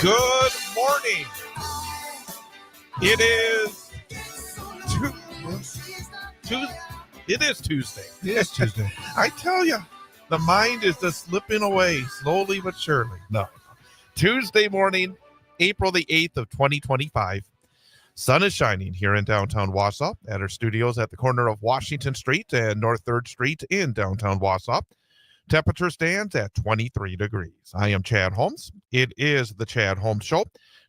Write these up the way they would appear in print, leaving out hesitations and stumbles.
Good morning. It is Tuesday. It is Tuesday. I tell you, the mind is just slipping away slowly but surely. No. Tuesday morning, April the 8th of 2025. Sun is shining here in downtown Wausau at our studios at the corner of Washington Street and North 3rd Street in downtown Wausau. Temperature stands at 23 degrees. I am Chad Holmes. It is the Chad Holmes Show,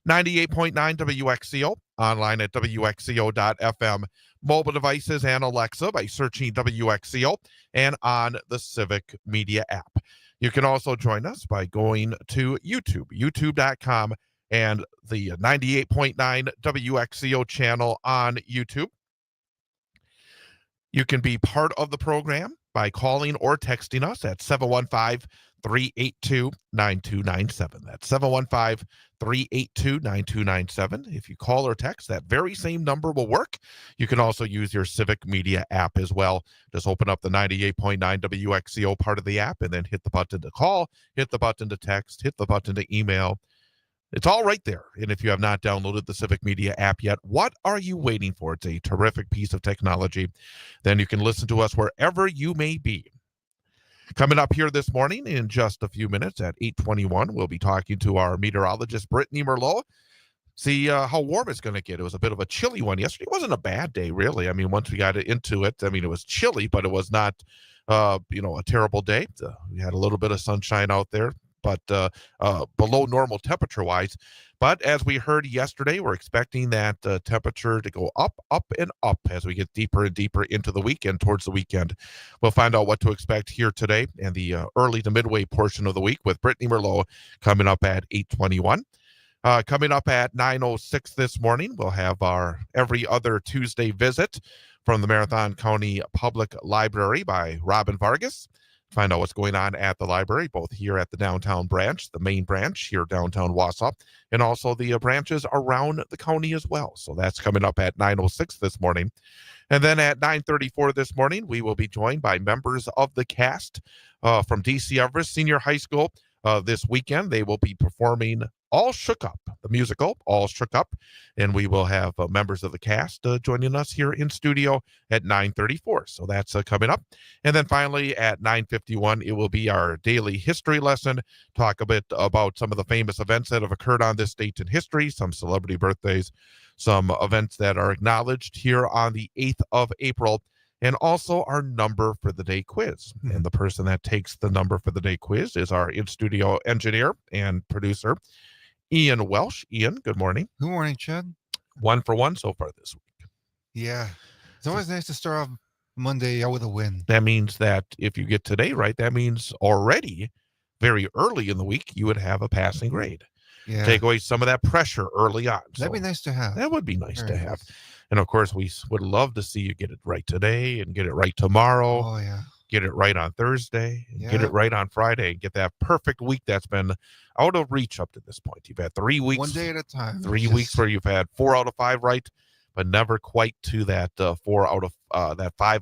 98.9 WXCO, online at WXCO.FM, mobile devices and Alexa by searching WXCO, and on the Civic Media app. You can also join us by going to YouTube, youtube.com, and the 98.9 WXCO channel on YouTube. You can be part of the program by calling or texting us at 715-382-9297. That's 715-382-9297. If you call or text, that very same number will work. You can also use your Civic Media app as well. Just open up the 98.9 WXCO part of the app and then hit the button to call, hit the button to text, hit the button to email. It's all right there. And if you have not downloaded the Civic Media app yet, what are you waiting for? It's a terrific piece of technology. Then you can listen to us wherever you may be. Coming up here this morning in just a few minutes at 8:21, we'll be talking to our meteorologist, Brittney Merlot. See how warm it's going to get. It was a bit of a chilly one yesterday. It wasn't a bad day, really. I mean, once we got into it, it was chilly, but it was not, a terrible day. We had a little bit of sunshine out there, but below normal temperature-wise. But as we heard yesterday, we're expecting that temperature to go up, and up as we get deeper and deeper into the weekend, towards the weekend. We'll find out what to expect here today and the early to midway portion of the week with Brittney Merlot coming up at 8:21. Coming up at 9:06 this morning, we'll have our every other Tuesday visit from the Marathon County Public Library by Robyn Vargas. Find out what's going on at the library, both here at the downtown branch, the main branch here downtown Wausau, and also the branches around the county as well. So that's coming up at 9:06 this morning. And then at 9:34 this morning, we will be joined by members of the cast from DC Everest Senior High School. This weekend, they will be performing All Shook Up, the musical, All Shook Up. And we will have members of the cast joining us here in studio at 9:34. So that's coming up. And then finally at 9:51, it will be our daily history lesson. Talk a bit about some of the famous events that have occurred on this date in history, some celebrity birthdays, some events that are acknowledged here on the 8th of April. And also our number for the day quiz. And the person that takes the number for the day quiz is our in-studio engineer and producer, Ian Welsh. Ian, good morning. Good morning, Chad. 1 for 1 so far this week. Yeah. It's always nice to start off Monday out with a win. That means that if you get today right, that means already very early in the week, you would have a passing grade. Yeah. Take away some of that pressure early on. That'd be nice to have. That would be nice Very to have. nice. And of course, we would love to see you get it right today and get it right tomorrow. Oh, yeah. Get it right on Thursday, and get Yeah. it right on Friday, and get that perfect week that's been out of reach up to this point. You've had 3 weeks. 1 day at a time. Three weeks where you've had 4 out of 5 right. but never quite to that 5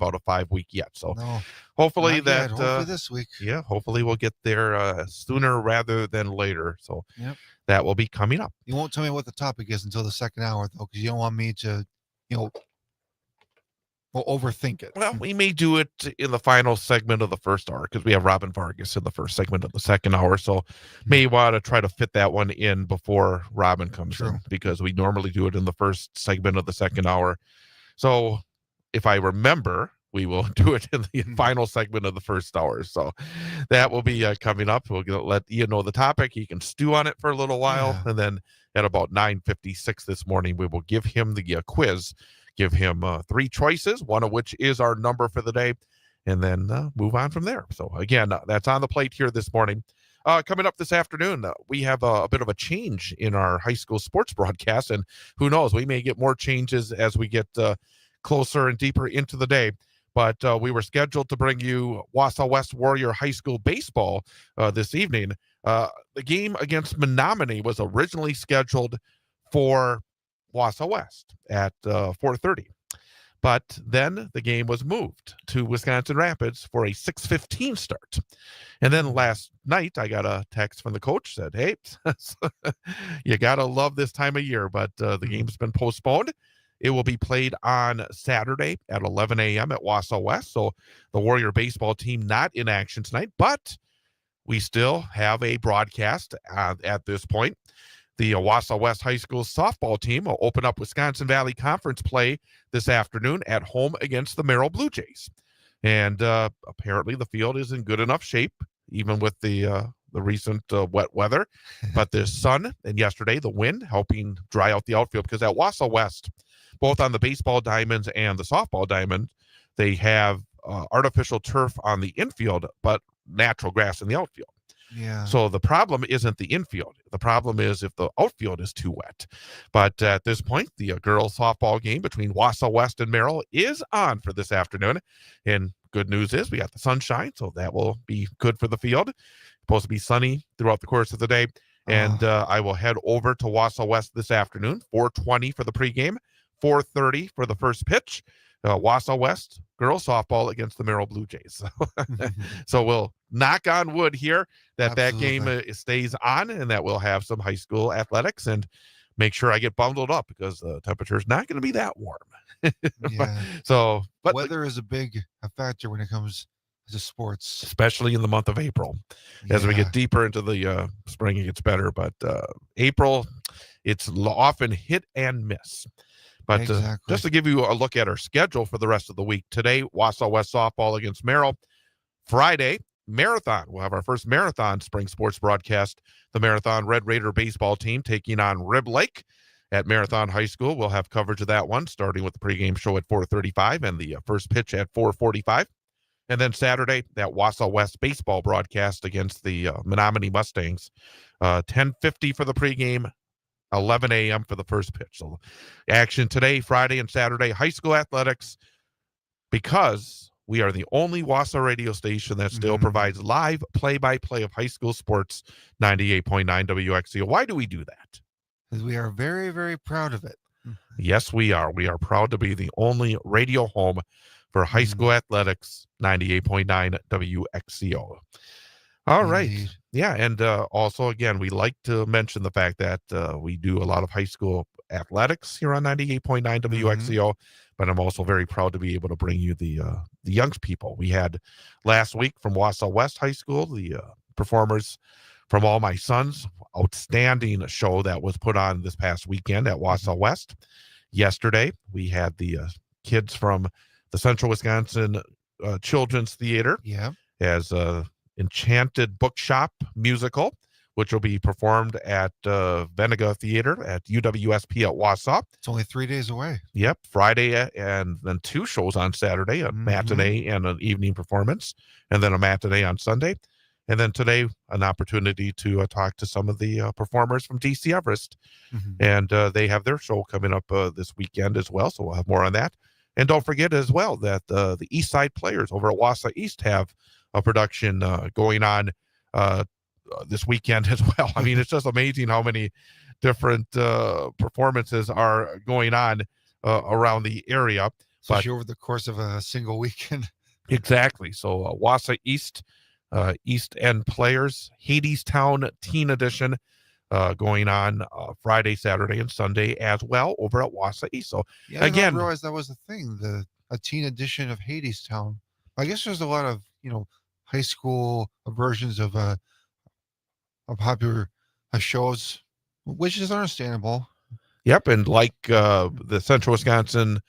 out of 5 week yet. So No, hopefully not that yet. Hopefully this week. yeah, hopefully we'll get there sooner rather than later. So Yep. that will be coming up. You won't tell me what the topic is until the second hour, though, because you don't want me to, overthink it. Well, we may do it in the final segment of the first hour because we have Robyn Vargas in the first segment of the second hour. So may want to try to fit that one in before Robyn comes in, because we normally do it in the first segment of the second hour. So if I remember, we will do it in the final segment of the first hour. So that will be coming up. We'll let Ian know the topic. He can stew on it for a little while. And then at about 9:56 this morning, we will give him the quiz. Give him 3 choices, one of which is our number for the day, and then move on from there. So, again, that's on the plate here this morning. Coming up this afternoon, we have a bit of a change in our high school sports broadcast, and who knows, we may get more changes as we get closer and deeper into the day. But we were scheduled to bring you Wausau West Warrior High School baseball this evening. The game against Menominee was originally scheduled for Wausau West at 4:30. But then the game was moved to Wisconsin Rapids for a 6:15 start. And then last night, I got a text from the coach, said, hey, you got to love this time of year, but the game's been postponed. It will be played on Saturday at 11 a.m. at Wausau West. So the Warrior baseball team not in action tonight, but we still have a broadcast at this point. The Wausau West High School softball team will open up Wisconsin Valley Conference play this afternoon at home against the Merrill Blue Jays. And apparently the field is in good enough shape, even with the recent wet weather. But the sun and yesterday, the wind helping dry out the outfield, because at Wausau West, both on the baseball diamonds and the softball diamond, they have artificial turf on the infield, but natural grass in the outfield. Yeah. So the problem isn't the infield. The problem is if the outfield is too wet. But at this point, the girls softball game between Wausau West and Merrill is on for this afternoon. And good news is we got the sunshine, so that will be good for the field. Supposed to be sunny throughout the course of the day. And I will head over to Wausau West this afternoon, 4:20 for the pregame, 4:30 for the first pitch. Wausau West girls softball against the Merrill Blue Jays. So we'll knock on wood here that game stays on, and that we'll have some high school athletics, and make sure I get bundled up because the temperature is not going to be that warm. But weather is a big factor when it comes to sports, especially in the month of April. As we get deeper into the spring, it gets better, but April, it's often hit and miss. But just to give you a look at our schedule for the rest of the week, today, Wausau West softball against Merrill. Friday, marathon. We'll have our first marathon spring sports broadcast. The Marathon Red Raider baseball team taking on Rib Lake at Marathon High School. We'll have coverage of that one, starting with the pregame show at 4:35 and the first pitch at 4:45. And then Saturday, that Wausau West baseball broadcast against the Menominee Mustangs. 10:50 for the pregame, 11 a.m. for the first pitch. So action today, Friday and Saturday, high school athletics, because we are the only Wausau radio station that still provides live play-by-play of high school sports, 98.9 WXCO. Why do we do that? Because we are very, very proud of it. Yes, we are. We are proud to be the only radio home for high school athletics, 98.9 WXCO. All right. Yeah, and also, again, we like to mention the fact that we do a lot of high school athletics here on 98.9 WXCO, but I'm also very proud to be able to bring you the young people. We had last week from Wausau West High School, the performers from All My Sons, outstanding show that was put on this past weekend at Wausau West. Yesterday, we had the kids from the Central Wisconsin Children's Theater as Enchanted Bookshop musical, which will be performed at Venega Theater at UWSP at Wausau. It's only 3 days away. Yep, Friday, and then 2 shows on Saturday, a matinee and an evening performance, and then a matinee on Sunday. And then today, an opportunity to talk to some of the performers from DC Everest. And they have their show coming up this weekend as well, so we'll have more on that. And don't forget as well that the East Side Players over at Wausau East have a production going on this weekend as well. I mean, it's just amazing how many different performances are going on around the area. But especially over the course of a single weekend. exactly. So Wassa East, East End Players, Hadestown Teen Edition, going on Friday, Saturday, and Sunday as well over at Wassa East. So Yeah, I did not again, realize that was a thing. A teen edition of Hadestown. I guess there's a lot of high school versions of popular shows, which is understandable. yep, and like the Central Wisconsin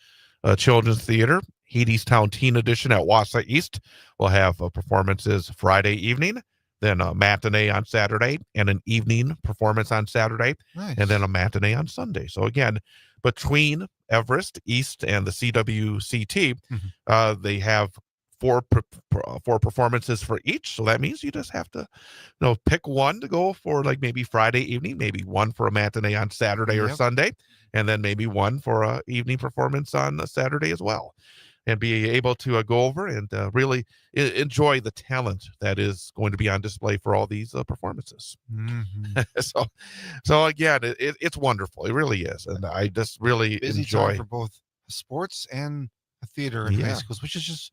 Children's Theater, Hadestown Teen Edition at Wassa East will have performances Friday evening, then a matinee on Saturday, and an evening performance on Saturday, Nice. and then a matinee on Sunday. So again, between Everest East and the CWCT, they have four performances for each. So that means you just have to pick one to go for, like maybe Friday evening, maybe one for a matinee on Saturday or Sunday, and then maybe one for a evening performance on a Saturday as well, and be able to go over and really enjoy the talent that is going to be on display for all these performances. So again, it's wonderful. It really is, and I just really Busy enjoy time for both sports and theater in high schools, which is just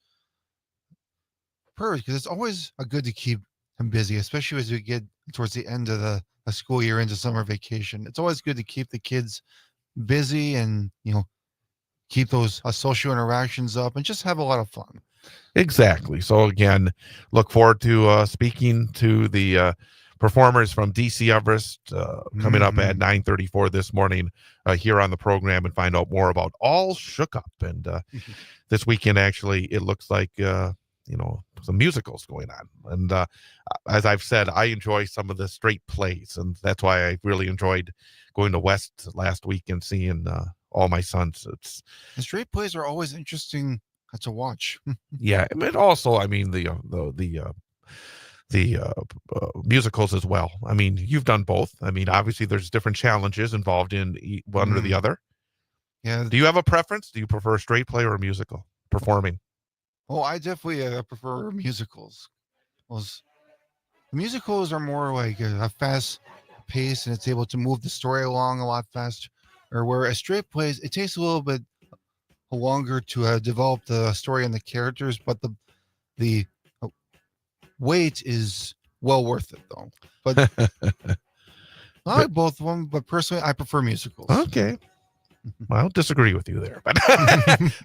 perfect because it's always good to keep them busy, especially as we get towards the end of the school year into summer vacation. It's always good to keep the kids busy and keep those social interactions up and just have a lot of fun. Exactly. So again, look forward to speaking to the performers from DC Everest coming up at 9:34 this morning here on the program, and find out more about All Shook Up. And this weekend, actually, it looks like some musicals going on. And as I've said, I enjoy some of the straight plays, and that's why I really enjoyed going to West last week and seeing all my sons. The straight plays are always interesting to watch. Yeah, and also, I mean, the musicals as well. I mean, you've done both. I mean, obviously, there's different challenges involved in one or the other. Yeah. Do you have a preference? Do you prefer a straight play or a musical performing? Oh, I definitely prefer musicals. The musicals are more like a fast pace, and it's able to move the story along a lot faster. Or where a straight plays, it takes a little bit longer to develop the story and the characters, but the wait is well worth it though. But I like both of them, but personally, I prefer musicals. Okay. Well, I don't disagree with you there, but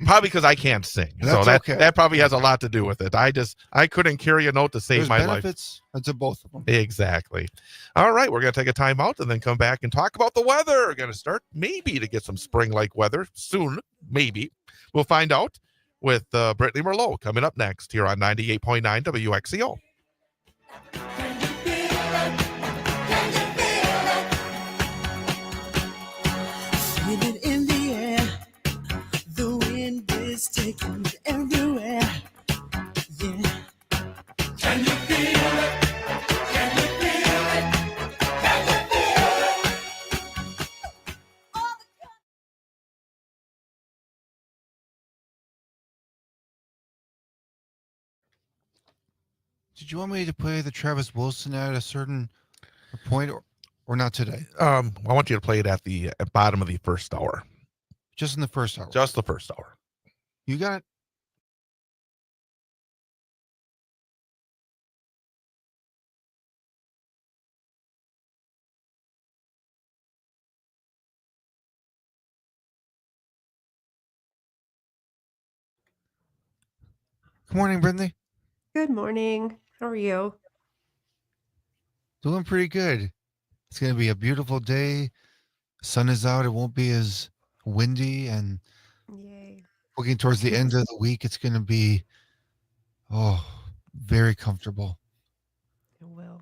probably because I can't sing. That's so okay. that probably has a lot to do with it. I couldn't carry a note to save my life. There's benefits to both of them. Exactly. All right, we're going to take a time out and then come back and talk about the weather. We're going to start maybe to get some spring-like weather soon. Maybe. We'll find out with Brittney Merlot coming up next here on 98.9 WXCO. Feel it in the air. The wind is taking me everywhere. Yeah. Can you feel it? Can you feel it? Can you feel it? Did you want me to play the Travis Wilson at a certain point or not today? I want you to play it at the bottom of the first hour. Just in the first hour? Just the first hour. You got it? Good morning, Brittney. Good morning. How are you? Doing pretty good. It's going to be a beautiful day. Sun is out. It won't be as windy. And Yay. looking towards the end of the week, it's going to be, very comfortable. It will.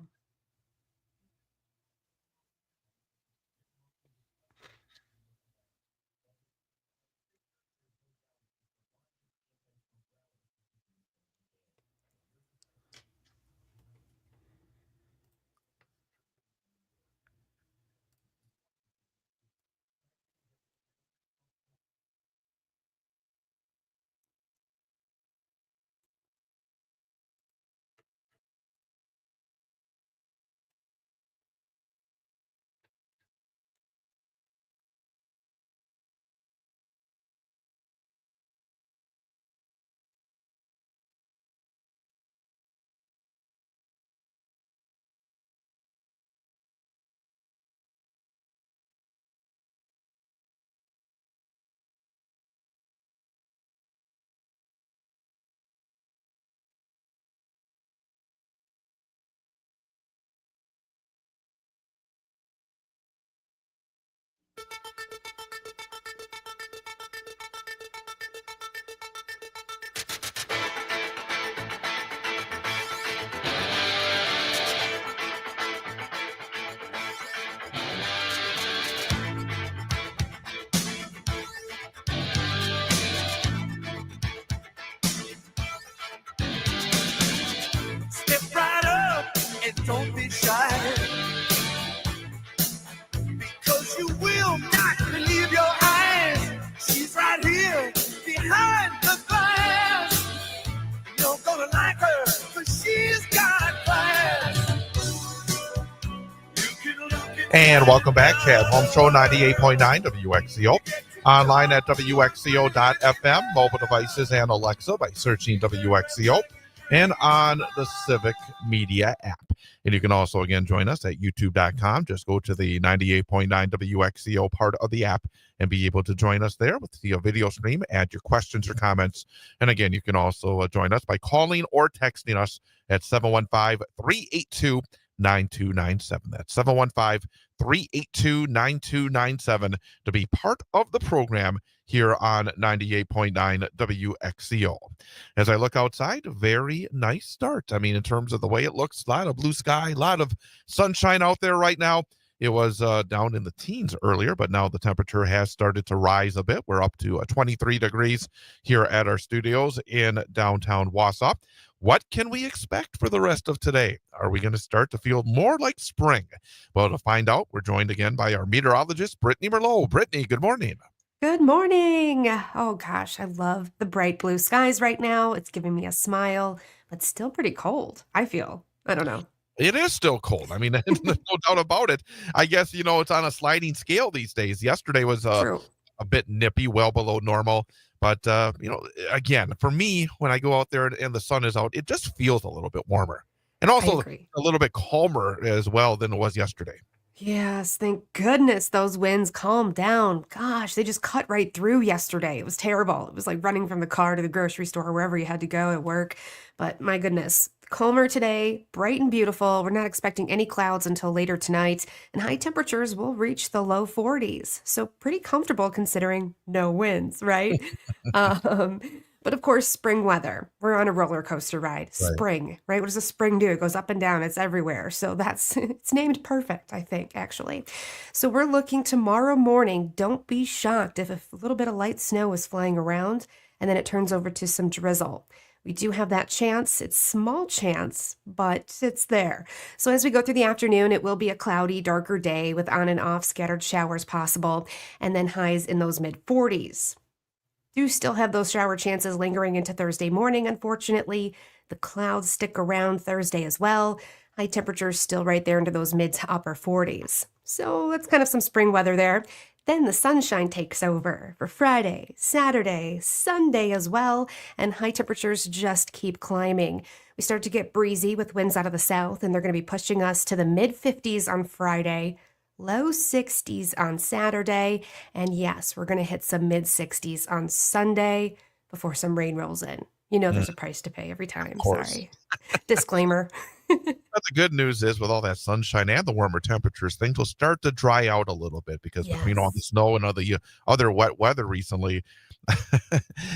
don't be shy, because you will not believe your eyes. She's right here behind the glass. You're gonna like her, because she's got class. You can look at And welcome back, Chad Home Show 98.9 WXCO. Online at WXCO.FM, mobile devices and Alexa by searching WXCO, and on the Civic Media app. And you can also, again, join us at youtube.com. Just go to the 98.9 WXCO part of the app and be able to join us there with the video stream. Add your questions or comments. And again, you can also join us by calling or texting us at 715-382-9297. That's 715-382-9297 to be part of the program here on 98.9 WXCO. As I look outside, very nice start. I mean, in terms of the way it looks, a lot of blue sky, a lot of sunshine out there right now. It was down in the teens earlier, but now the temperature has started to rise a bit. We're up to 23 degrees here at our studios in downtown Wausau. What can we expect for the rest of today? Are we going to start to feel more like spring? Well, to find out, we're joined again by our meteorologist, Brittney Merlot. Brittney, good morning. Good morning. Oh gosh, I love the bright blue skies right now. It's giving me a smile, but still pretty cold, I feel. I don't know. It is still cold. I mean, there's no doubt about it. I guess, it's on a sliding scale these days. Yesterday was True. a bit nippy, well below normal. But, again, for me, when I go out there and the sun is out, it just feels a little bit warmer. And also agree. a little bit calmer as well than it was yesterday. Yes, thank goodness those winds calmed down. Gosh, they just cut right through yesterday. It was terrible. It was like running from the car to the grocery store, wherever you had to go at work. But my goodness, calmer today, bright and beautiful. We're not expecting any clouds until later tonight, and high temperatures will reach the low 40s. So pretty comfortable considering no winds, right? But of course, spring weather. We're on a roller coaster ride. Right. Spring, right? What does a spring do? It goes up and down. It's everywhere. So it's named perfect, I think, actually. So we're looking tomorrow morning. Don't be shocked if a little bit of light snow is flying around and then it turns over to some drizzle. We do have that chance. It's small chance, but it's there. So as we go through the afternoon, it will be a cloudy, darker day with on and off scattered showers possible, and then highs in those mid 40s. Do still have those shower chances lingering into Thursday morning, unfortunately. The clouds stick around Thursday as well. High temperatures still right there into those mid to upper 40s. So that's kind of some spring weather there. Then the sunshine takes over for Friday, Saturday, Sunday as well, and high temperatures just keep climbing. We start to get breezy with winds out of the south, and they're going to be pushing us to the mid 50s on Friday. Low 60s on Saturday, and yes, we're going to hit some mid 60s on Sunday before some rain rolls in. There's a price to pay every time. course. Sorry. Disclaimer. But the good news is, with all that sunshine and the warmer temperatures, things will start to dry out a little bit because between all the snow and other wet weather recently,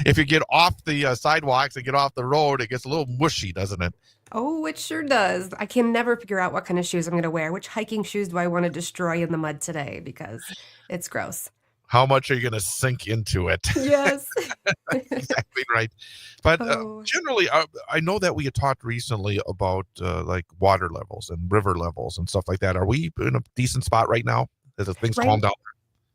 if you get off the sidewalks and get off the road, it gets a little mushy, doesn't it? Oh, it sure does. I can never figure out what kind of shoes I'm going to wear. Which hiking shoes do I want to destroy in the mud today? Because it's gross. How much are you going to sink into it? Yes. Exactly right. But Oh. generally, I know that we had talked recently about like water levels and river levels and stuff like that. Are we in a decent spot right now? Has things Right. calmed down?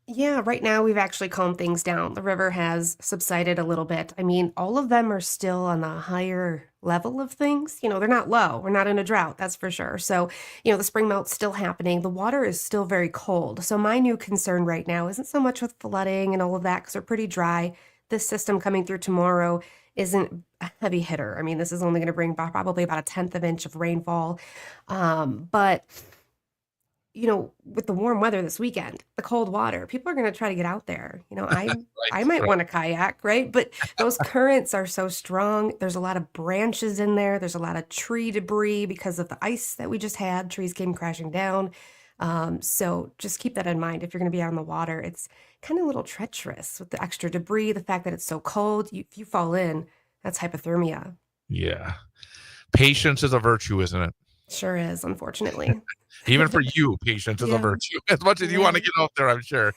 Yeah, right now we've actually calmed things down. The river has subsided a little bit. I mean, all of them are still on the higher level of things. They're not low. We're not in a drought, that's for sure. So, the spring melt's still happening. The water is still very cold. So my new concern right now isn't so much with flooding and all of that because they're pretty dry. This system coming through tomorrow isn't a heavy hitter. I mean, this is only going to bring probably about a tenth of an inch of rainfall. But with the warm weather this weekend, the cold water, people are going to try to get out there. I might want a kayak, right? But those currents are so strong. There's a lot of branches in there. There's a lot of tree debris because of the ice that we just had. Trees came crashing down. So just keep that in mind. If you're going to be out on the water, it's kind of a little treacherous with the extra debris, the fact that it's so cold. If you fall in, that's hypothermia. Yeah. Patience is a virtue, isn't it? Sure is, unfortunately. Even for you, patience is a Yeah. virtue. As much as you want to get out there, I'm sure.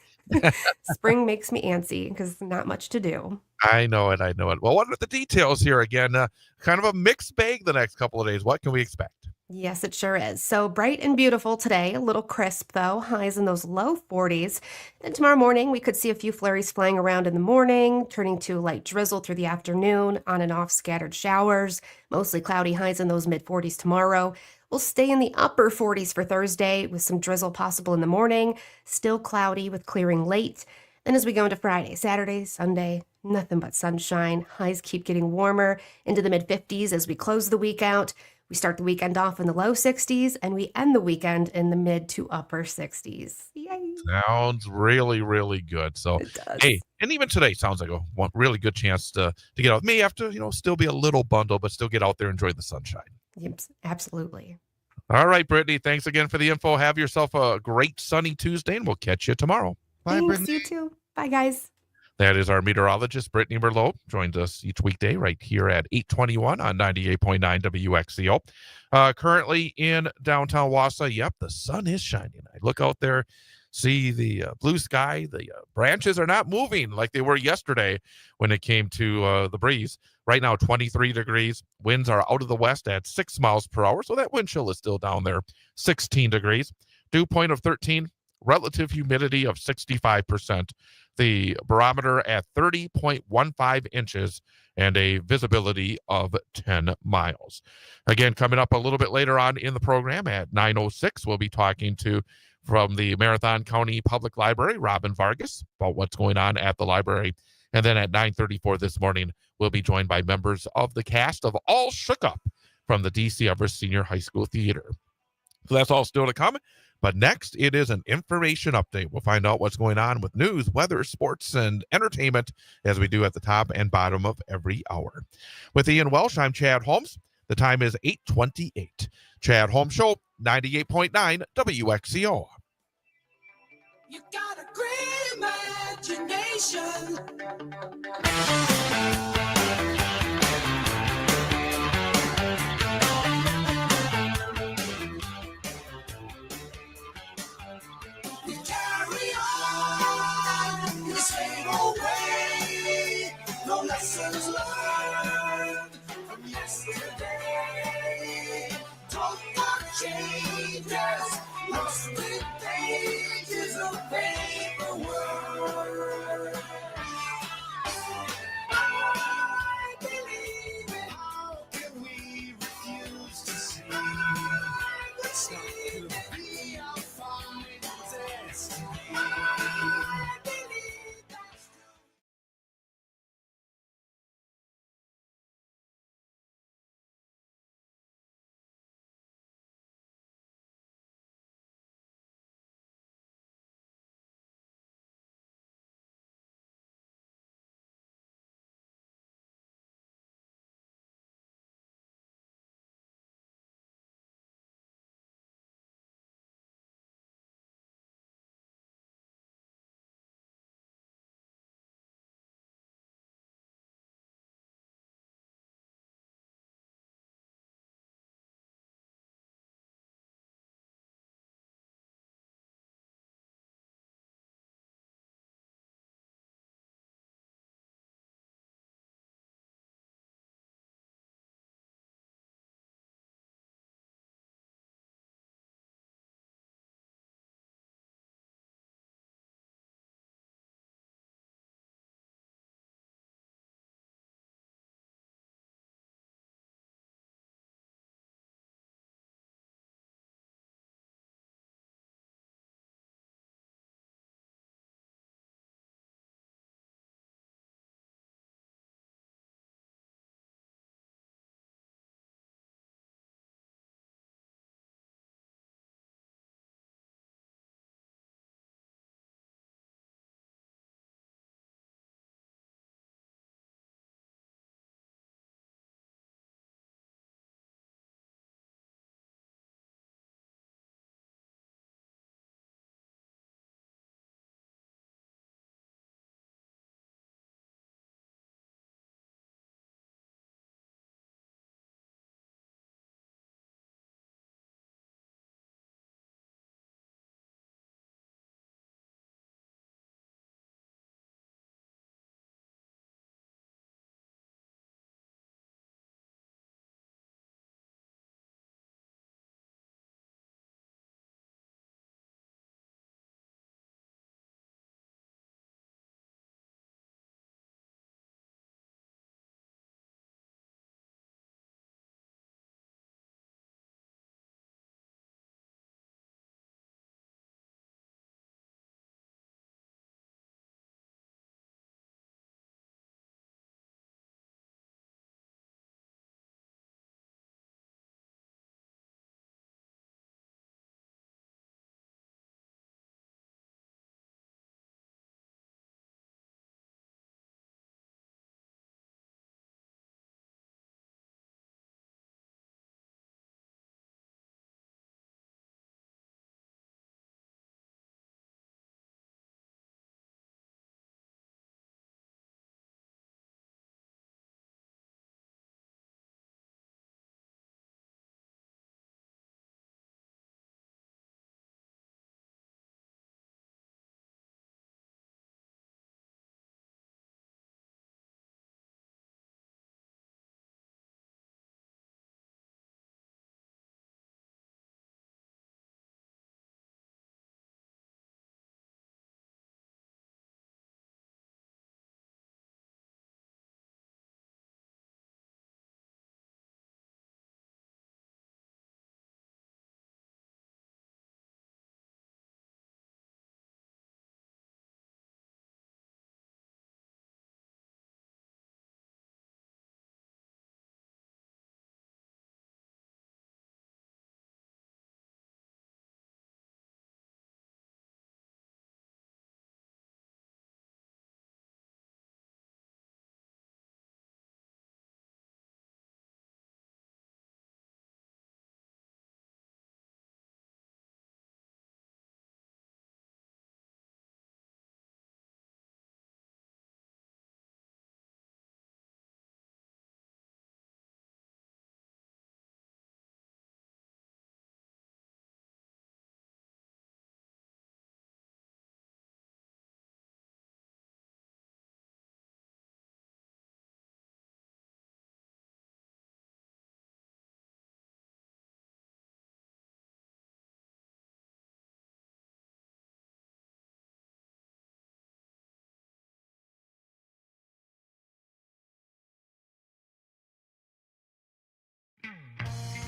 Spring makes me antsy because not much to do. I know it. Well, what are the details here again? Kind of a mixed bag the next couple of days. What can we expect? Yes, it sure is. So bright and beautiful today, a little crisp though, highs in those low 40s. And tomorrow morning, we could see a few flurries flying around in the morning, turning to light drizzle through the afternoon, on and off scattered showers, mostly cloudy highs in those mid 40s tomorrow. We'll stay in the upper 40s for Thursday with some drizzle possible in the morning, still cloudy with clearing late. Then as we go into Friday, Saturday, Sunday, nothing but sunshine. Highs keep getting warmer into the mid 50s as we close the week out. We start the weekend off in the low 60s and we end the weekend in the mid to upper 60s. Yay! Sounds really, really good. So, It hey, does. and even today sounds like a really good chance to get out. May have to, still be a little bundle, but still get out there, enjoy the sunshine. Yep, absolutely. All right, Brittany, thanks again for the info. Have yourself a great sunny Tuesday, and we'll catch you tomorrow. Bye, Thanks, Brittany. you too. Bye, guys. That is our meteorologist, Brittney Merlot, joins us each weekday right here at 8:21 on 98.9 WXCO. Currently in downtown Wausau, yep, the sun is shining. I look out there, see the blue sky. The branches are not moving like they were yesterday when it came to the breeze. Right now, 23 degrees. Winds are out of the west at 6 miles per hour, so that wind chill is still down there, 16 degrees. Dew point of 13, relative humidity of 65%. The barometer at 30.15 inches and a visibility of 10 miles. Again, coming up a little bit later on in the program at 9:06, we'll be talking to from the Marathon County Public Library, Robyn Vargas, about what's going on at the library. And then at 9:34 this morning, we'll be joined by members of the cast of All Shook Up from the DC Everest Senior High School Theater. So that's all still to come. But next, it is an information update. We'll find out what's going on with news, weather, sports, and entertainment as we do at the top and bottom of every hour. With Ian Welsh, I'm Chad Holmes. The time is 8:28. Chad Holmes Show, 98.9 WXCO. You got a great imagination. You carry on the same old way. No lessons learned from yesterday. Talk about changes, lost in pages of paperwork. I believe it. How can we refuse to see? Let's be our fine destiny.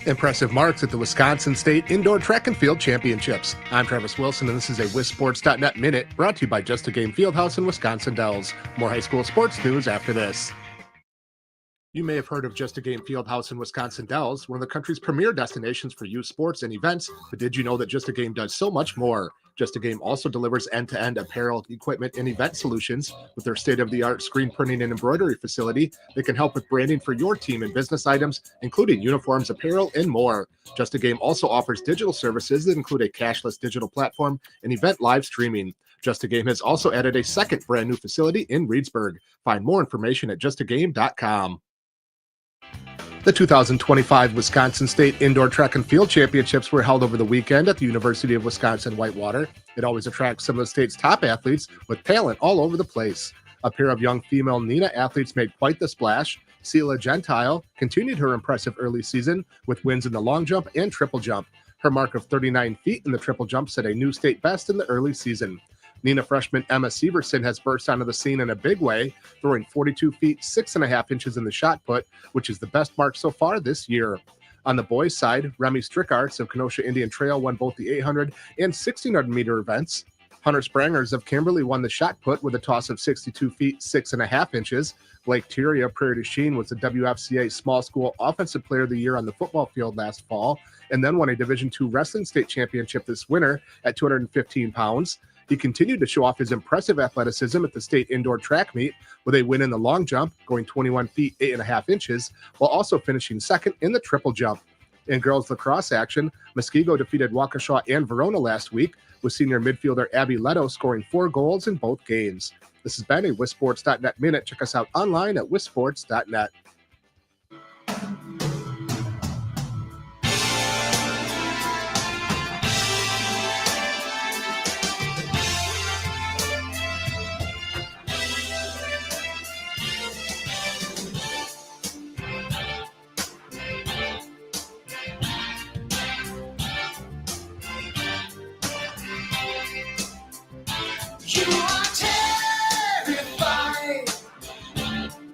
Impressive marks at the Wisconsin State Indoor Track and Field Championships. I'm Travis Wilson, and this is a WisSports.net Minute brought to you by Just a Game Fieldhouse in Wisconsin Dells. More high school sports news after this. You may have heard of Just a Game Fieldhouse in Wisconsin Dells, one of the country's premier destinations for youth sports and events, but did you know that Just a Game does so much more? Just a Game also delivers end-to-end apparel, equipment, and event solutions with their state-of-the-art screen printing and embroidery facility that can help with branding for your team and business items, including uniforms, apparel, and more. Just a Game also offers digital services that include a cashless digital platform and event live streaming. Just a Game has also added a second brand new facility in Reedsburg. Find more information at justagame.com. The 2025 Wisconsin State Indoor Track and Field Championships were held over the weekend at the University of Wisconsin-Whitewater. It always attracts some of the state's top athletes with talent all over the place. A pair of young female NINA athletes made quite the splash. Sela Gentile continued her impressive early season with wins in the long jump and triple jump. Her mark of 39 feet in the triple jump set a new state best in the early season. NINA freshman Emma Severson has burst onto the scene in a big way, throwing 42 feet 6.5 inches in the shot put, which is the best mark so far this year. On the boys' side, Remy Strickarts of Kenosha Indian Trail won both the 800 and 1600 meter events. Hunter Sprangers of Kimberly won the shot put with a toss of 62 feet 6.5 inches. Blake Tyria of Prairie du Chien was the WFCA Small School Offensive Player of the Year on the football field last fall, and then won a Division II Wrestling State Championship this winter at 215 pounds. He continued to show off his impressive athleticism at the state indoor track meet with a win in the long jump, going 21 feet 8.5 inches, while also finishing second in the triple jump. In girls lacrosse action, Muskego defeated Waukesha and Verona last week, with senior midfielder Abby Leto scoring 4 goals in both games. This has been a WisSports.net Minute. Check us out online at WisSports.net. You are terrified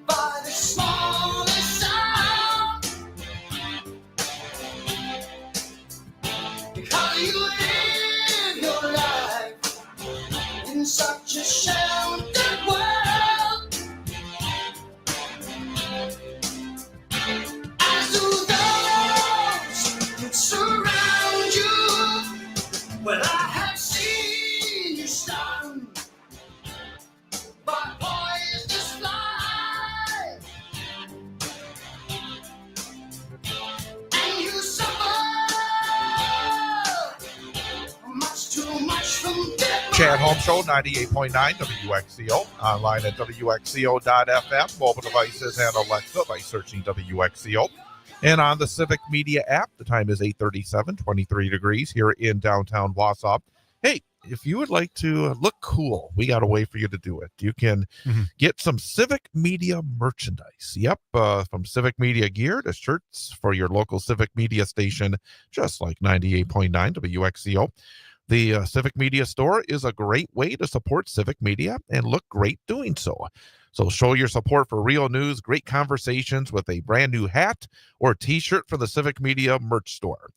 by the smallest sound, because you live your life in such a sheltered world. As do those that surround you, well, I have seen you stunned by poisonous flies, and you suffer much too much from death. Chad Holmes Show, 98.9 WXCO, online at WXCO.FM, mobile devices and Alexa by searching WXCO. And on the Civic Media app, the time is 8:37, 23 degrees here in downtown Wausau. Hey, if you would like to look cool, we got a way for you to do it. You can get some Civic Media merchandise. Yep, from Civic Media gear to shirts for your local Civic Media station, just like 98.9 WXCO. The Civic Media store is a great way to support Civic Media and look great doing so. So show your support for real news, great conversations with a brand new hat or t-shirt from the Civic Media merch store.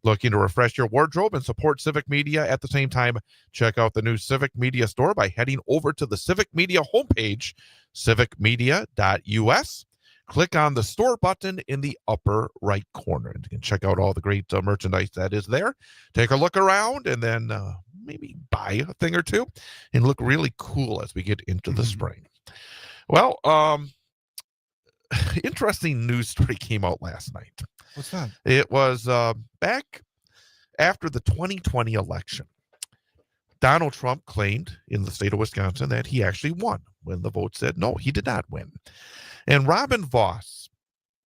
Looking to refresh your wardrobe and support Civic Media at the same time? Check out the new Civic Media store by heading over to the Civic Media homepage, civicmedia.us. Click on the store button in the upper right corner, and you can check out all the great merchandise that is there. Take a look around and then maybe buy a thing or two and look really cool as we get into the spring. Well, interesting news story came out last night. What's that? It was back after the 2020 election. Donald Trump claimed in the state of Wisconsin that he actually won when the vote said no, he did not win. And Robyn Vargas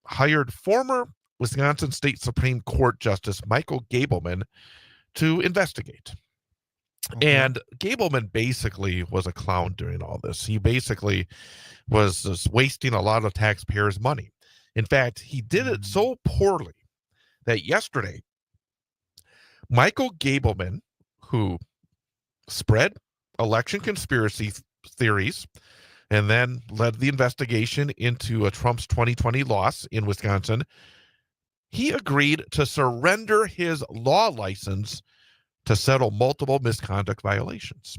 hired former Wisconsin State Supreme Court Justice Michael Gableman to investigate. Okay. And Gableman basically was a clown during all this. He basically was just wasting a lot of taxpayers' money. In fact, he did it so poorly that yesterday, Michael Gableman, who spread election conspiracy theories and then led the investigation into Trump's 2020 loss in Wisconsin, he agreed to surrender his law license to settle multiple misconduct violations.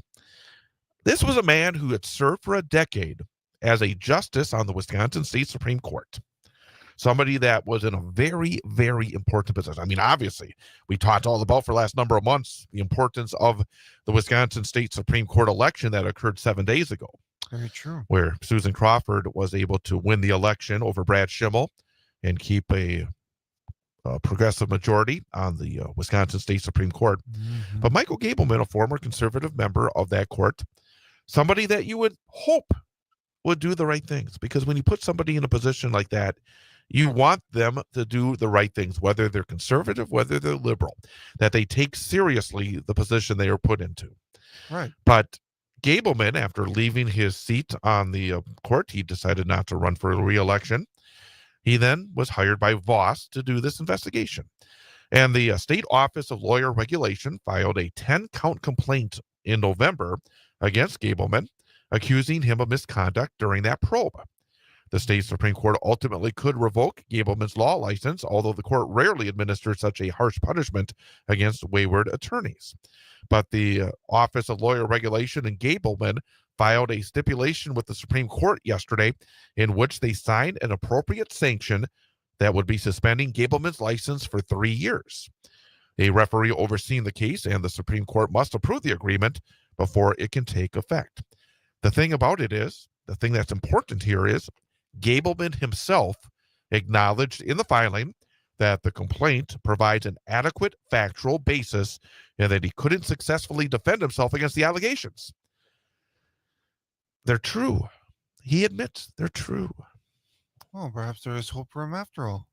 This was a man who had served for a decade as a justice on the Wisconsin State Supreme Court. Somebody that was in a very, very important position. I mean, obviously, we talked all about for the last number of months the importance of the Wisconsin State Supreme Court election that occurred 7 days ago. Very true. Where Susan Crawford was able to win the election over Brad Schimmel and keep a progressive majority on the Wisconsin State Supreme Court. Mm-hmm. But Michael Gableman, a former conservative member of that court, somebody that you would hope would do the right things, because when you put somebody in a position like that, you want them to do the right things, whether they're conservative, whether they're liberal, that they take seriously the position they are put into. Right. But Gableman, after leaving his seat on the court, he decided not to run for re-election. He then was hired by Voss to do this investigation. And the State Office of Lawyer Regulation filed a 10-count complaint in November against Gableman, accusing him of misconduct during that probe. The state Supreme Court ultimately could revoke Gableman's law license, although the court rarely administered such a harsh punishment against wayward attorneys. But the Office of Lawyer Regulation and Gableman filed a stipulation with the Supreme Court yesterday in which they signed an appropriate sanction that would be suspending Gableman's license for 3 years. A referee overseeing the case and the Supreme Court must approve the agreement before it can take effect. The thing about it is, the thing that's important here is, Gableman himself acknowledged in the filing that the complaint provides an adequate factual basis and that he couldn't successfully defend himself against the allegations. They're true. He admits they're true. Well, perhaps there is hope for him after all.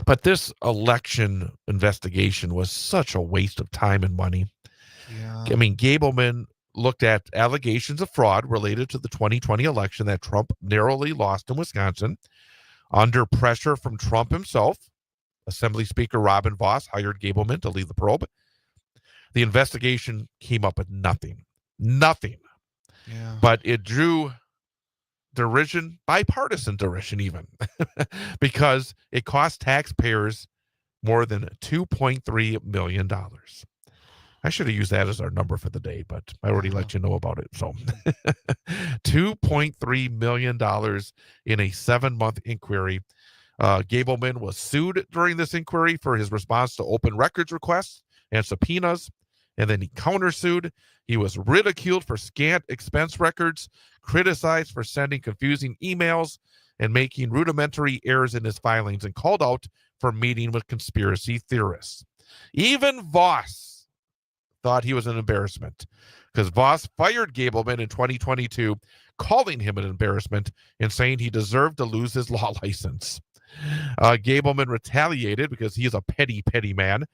But this election investigation was such a waste of time and money. Yeah. I mean, Gableman looked at allegations of fraud related to the 2020 election that Trump narrowly lost in Wisconsin. Under pressure from Trump himself, Assembly Speaker Robyn Vargas hired Gableman to lead the probe. The investigation came up with nothing. Nothing. Yeah. But it drew derision, bipartisan derision even, because it cost taxpayers more than $2.3 million. I should have used that as our number for the day, but I already let you know about it. So $2.3 million in a 7-month inquiry. Gableman was sued during this inquiry for his response to open records requests and subpoenas, and then he countersued. He was ridiculed for scant expense records, criticized for sending confusing emails and making rudimentary errors in his filings, and called out for meeting with conspiracy theorists. Even Voss thought he was an embarrassment, because Voss fired Gableman in 2022, calling him an embarrassment and saying he deserved to lose his law license. Gableman retaliated because he is a petty, petty man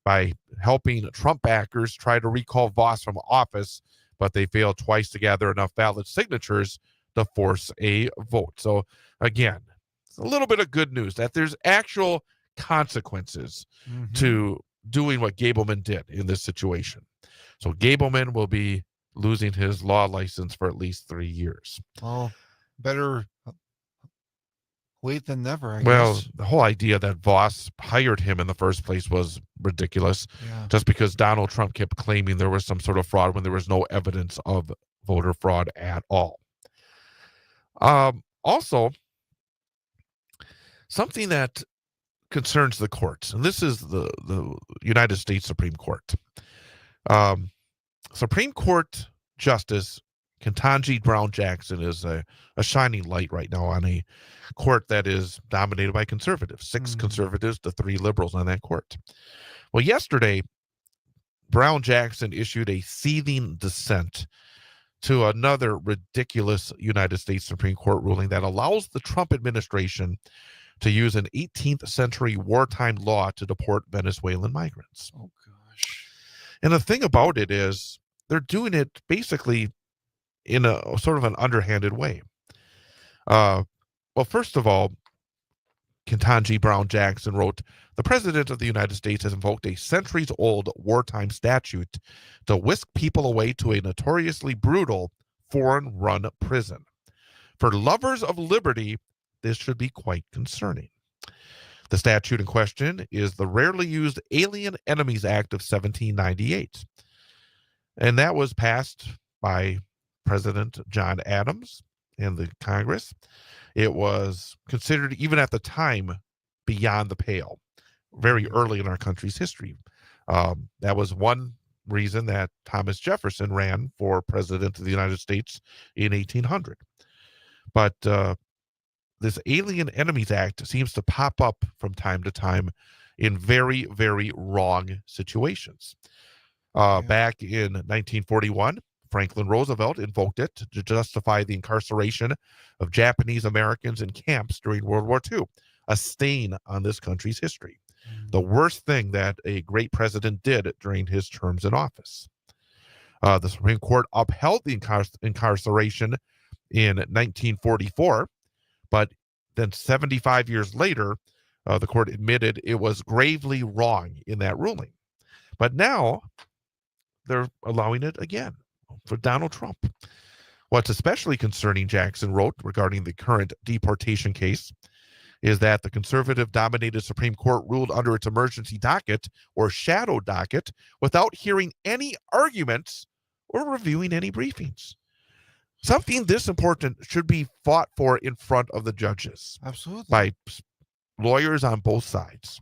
by helping Trump backers try to recall Voss from office, but they failed twice to gather enough valid signatures to force a vote. So again, it's a little bit of good news that there's actual consequences to doing what Gableman did in this situation. So Gableman will be losing his law license for at least 3 years. Well, better late than never, I Well, guess. the whole idea that Voss hired him in the first place was ridiculous, Yeah. just because Donald Trump kept claiming there was some sort of fraud when there was no evidence of voter fraud at all. Also, something that concerns the courts, and this is the United States Supreme Court. Supreme Court Justice Ketanji Brown Jackson is a shining light right now on a court that is dominated by conservatives, 6 conservatives to 3 liberals on that court. Well, yesterday, Brown Jackson issued a seething dissent to another ridiculous United States Supreme Court ruling that allows the Trump administration to use an 18th century wartime law to deport Venezuelan migrants. Oh, gosh. And the thing about it is they're doing it basically in a sort of an underhanded way. Well, first of all, Ketanji Brown Jackson wrote, "The President of the United States has invoked a centuries-old wartime statute to whisk people away to a notoriously brutal foreign-run prison. For lovers of liberty, this should be quite concerning. The statute in question is the rarely used Alien Enemies Act of 1798. And that was passed by President John Adams and the Congress. It was considered, even at the time, beyond the pale, very early in our country's history. That was one reason that Thomas Jefferson ran for president of the United States in 1800. But this Alien Enemies Act seems to pop up from time to time in very, very wrong situations. Back in 1941, Franklin Roosevelt invoked it to justify the incarceration of Japanese Americans in camps during World War II, a stain on this country's history. The worst thing that a great president did during his terms in office. The Supreme Court upheld the incarceration in 1944, but then 75 years later, the court admitted it was gravely wrong in that ruling. But now they're allowing it again for Donald Trump. What's especially concerning, Jackson wrote, regarding the current deportation case, is that the conservative-dominated Supreme Court ruled under its emergency docket or shadow docket without hearing any arguments or reviewing any briefings. Something this important should be fought for in front of the judges. Absolutely. By lawyers on both sides.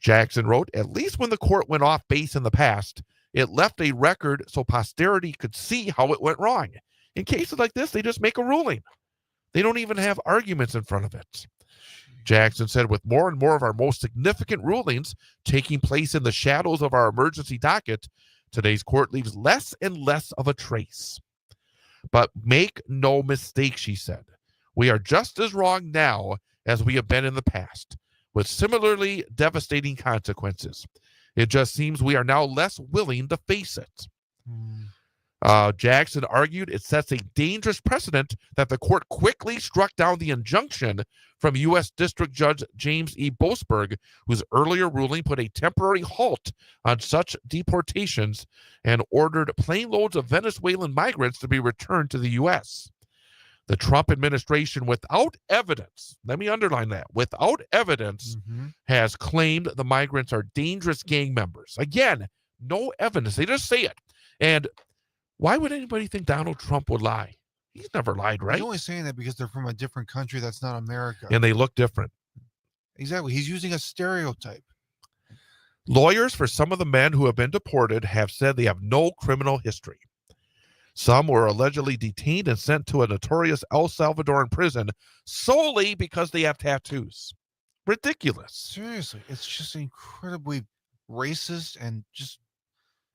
Jackson wrote, at least when the court went off base in the past, it left a record so posterity could see how it went wrong. In cases like this, they just make a ruling. They don't even have arguments in front of it. Jackson said, with more and more of our most significant rulings taking place in the shadows of our emergency docket, today's court leaves less and less of a trace. But make no mistake, she said, we are just as wrong now as we have been in the past, with similarly devastating consequences. It just seems we are now less willing to face it. Jackson argued it sets a dangerous precedent that the court quickly struck down the injunction from U.S. District Judge James E. Boasberg, whose earlier ruling put a temporary halt on such deportations and ordered plane loads of Venezuelan migrants to be returned to the U.S. The Trump administration, without evidence, let me underline that, without evidence, has claimed the migrants are dangerous gang members. Again, no evidence. They just say it. And why would anybody think Donald Trump would lie? He's never lied, right? He's only saying that because they're from a different country that's not America. And they look different. Exactly. He's using a stereotype. Lawyers for some of the men who have been deported have said they have no criminal history. Some were allegedly detained and sent to a notorious El Salvadoran prison solely because they have tattoos. Ridiculous. Seriously. It's just incredibly racist and just,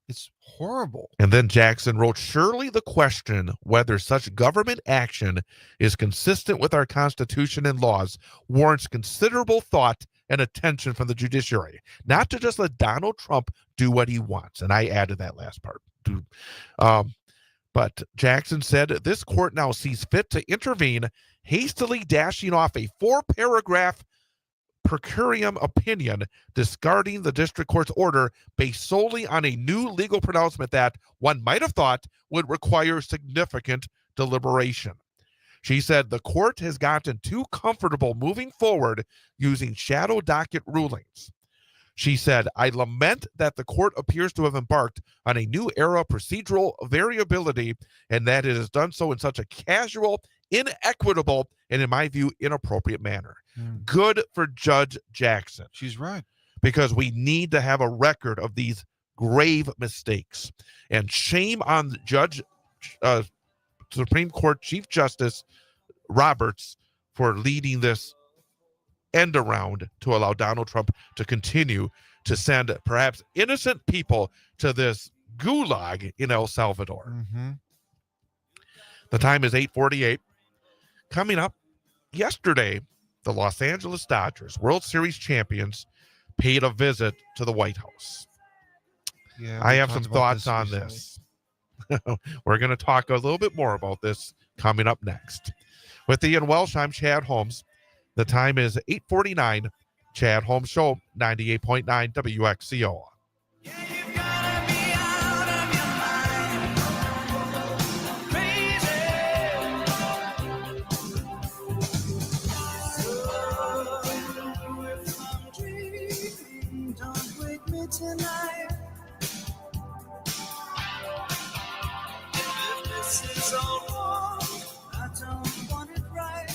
it's horrible. And then Jackson wrote, surely the question whether such government action is consistent with our Constitution and laws warrants considerable thought and attention from the judiciary, not to just let Donald Trump do what he wants. And I added that last part. But Jackson said this court now sees fit to intervene, hastily dashing off a 4-paragraph per curiam opinion discarding the district court's order based solely on a new legal pronouncement that one might have thought would require significant deliberation. She said the court has gotten too comfortable moving forward using shadow docket rulings. She said, I lament that the court appears to have embarked on a new era of procedural variability and that it has done so in such a casual, inequitable, and in my view, inappropriate manner. Good for Judge Jackson. She's right. Because we need to have a record of these grave mistakes. And shame on Judge Supreme Court Chief Justice Roberts for leading this end around to allow Donald Trump to continue to send perhaps innocent people to this gulag in El Salvador. The time is 8:48. Coming up yesterday, the Los Angeles Dodgers, World Series champions, paid a visit to the White House. Yeah, I have some thoughts on this. We're going to talk a little bit more about this coming up next. With Ian Welsh, I'm Chad Holmes. The time is 8:49. Chad Holmes Show, 98.9 WXCO. tonight. If this is all wrong, I don't want it right.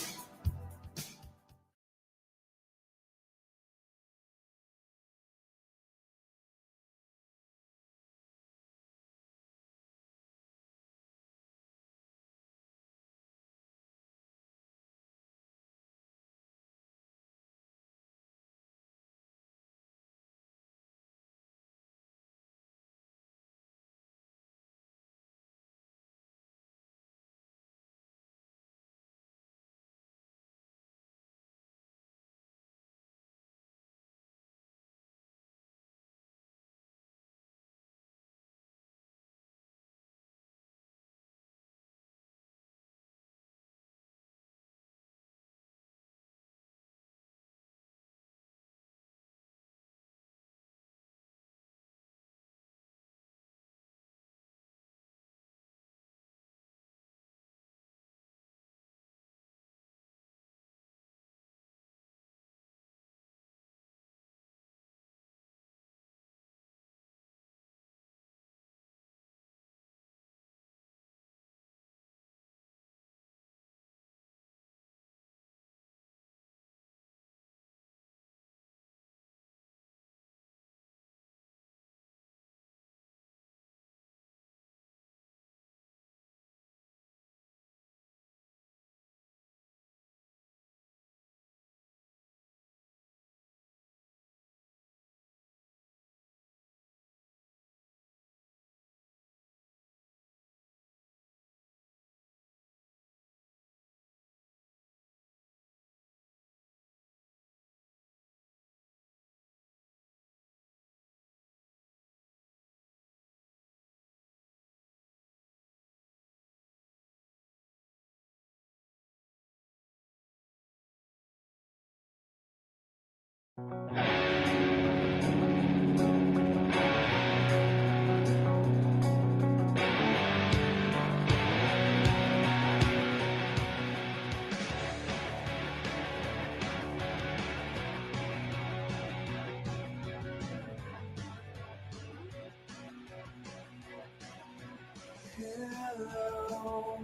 Hello,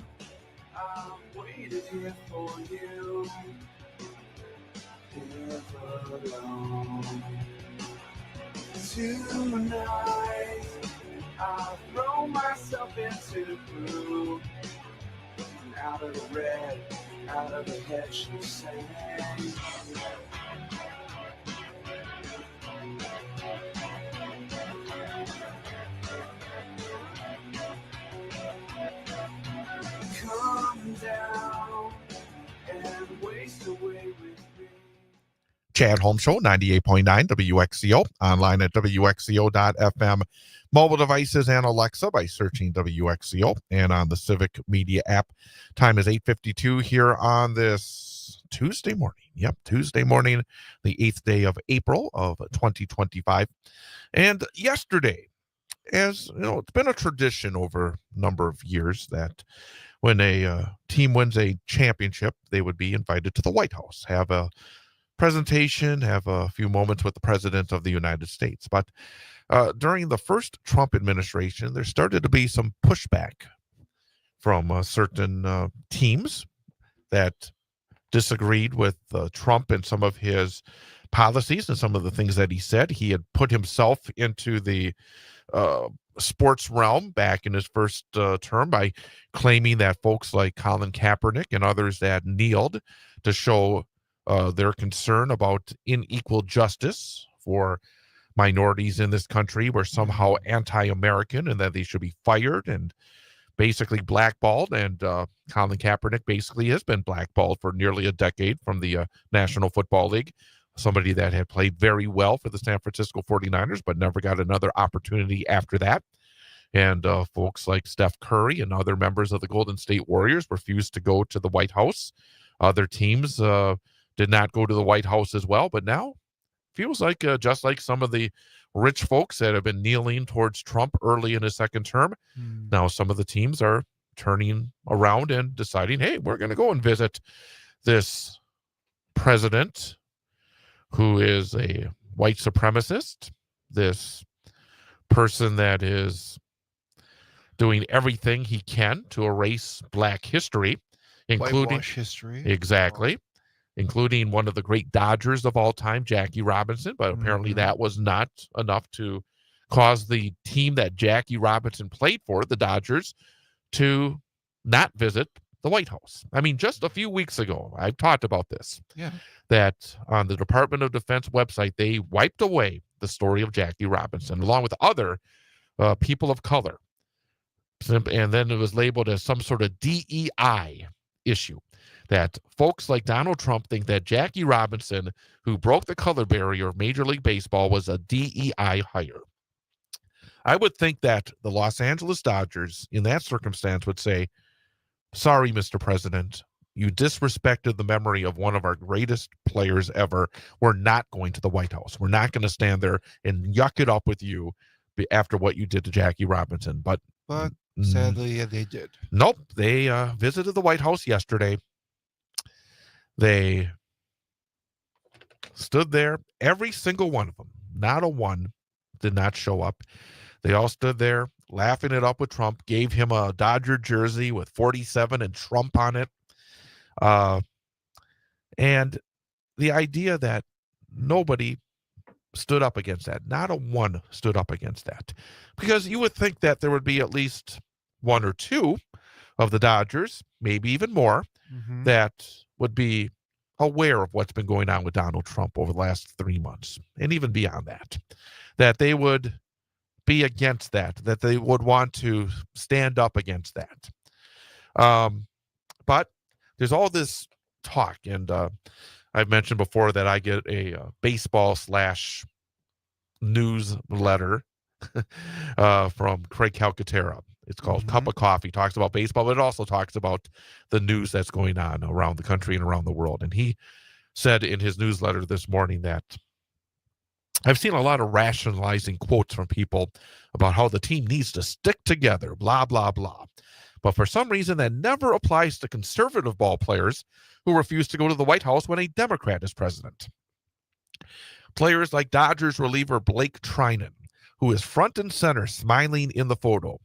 I've waited here for you. Never alone. Tonight, I'll throw myself into the blue. And out of the red, out of the head, she sang. Come down and waste away with me. Chad Holmes Show, 98.9 WXCO, online at WXCO.FM, mobile devices and Alexa by searching WXCO, and on the Civic Media app. Time is 8:52 here on this Tuesday morning. Yep, Tuesday morning, the 8th day of April of 2025. And yesterday, as you know, it's been a tradition over a number of years that when a team wins a championship, they would be invited to the White House, have a presentation, have a few moments with the President of the United States. But during the first Trump administration, there started to be some pushback from certain teams that disagreed with Trump and some of his policies and some of the things that he said. He had put himself into the sports realm back in his first term by claiming that folks like Colin Kaepernick and others that kneeled to show their concern about unequal justice for minorities in this country were somehow anti-American and that they should be fired and basically blackballed. And Colin Kaepernick basically has been blackballed for nearly a decade from the National Football League, somebody that had played very well for the San Francisco 49ers, but never got another opportunity after that. And folks like Steph Curry and other members of the Golden State Warriors refused to go to the White House. Other teams did not go to the White House as well, but now feels like just like some of the rich folks that have been kneeling towards Trump early in his second term, now some of the teams are turning around and deciding, hey, we're going to go and visit this president who is a white supremacist, this person that is doing everything he can to erase Black history, including Whitewash history. exactly, including one of the great Dodgers of all time, Jackie Robinson. But apparently that was not enough to cause the team that Jackie Robinson played for, the Dodgers, to not visit the White House. I mean, just a few weeks ago, I talked about this. Yeah. That on the Department of Defense website, they wiped away the story of Jackie Robinson, along with other people of color. And then it was labeled as some sort of DEI issue. That folks like Donald Trump think that Jackie Robinson, who broke the color barrier of Major League Baseball, was a DEI hire. I would think that the Los Angeles Dodgers, in that circumstance, would say, sorry, Mr. President, you disrespected the memory of one of our greatest players ever. We're not going to the White House. We're not going to stand there and yuck it up with you after what you did to Jackie Robinson. But sadly, they did. Nope. They visited the White House yesterday. They stood there. Every single one of them, not a one, did not show up. They all stood there laughing it up with Trump, gave him a Dodger jersey with 47 and Trump on it. And the idea that nobody stood up against that, not a one stood up against that, because you would think that there would be at least one or two of the Dodgers, maybe even more, that would be aware of what's been going on with Donald Trump over the last 3 months, and even beyond that, that they would be against that they would want to stand up against that. But there's all this talk, and I've mentioned before that I get a baseball / newsletter from Craig Calcaterra. It's called Cup of Coffee. Talks about baseball, but it also talks about the news that's going on around the country and around the world. And he said in his newsletter this morning that I've seen a lot of rationalizing quotes from people about how the team needs to stick together, blah, blah, blah. But for some reason, that never applies to conservative ball players who refuse to go to the White House when a Democrat is president. Players like Dodgers reliever Blake Trinan, who is front and center smiling in the photo,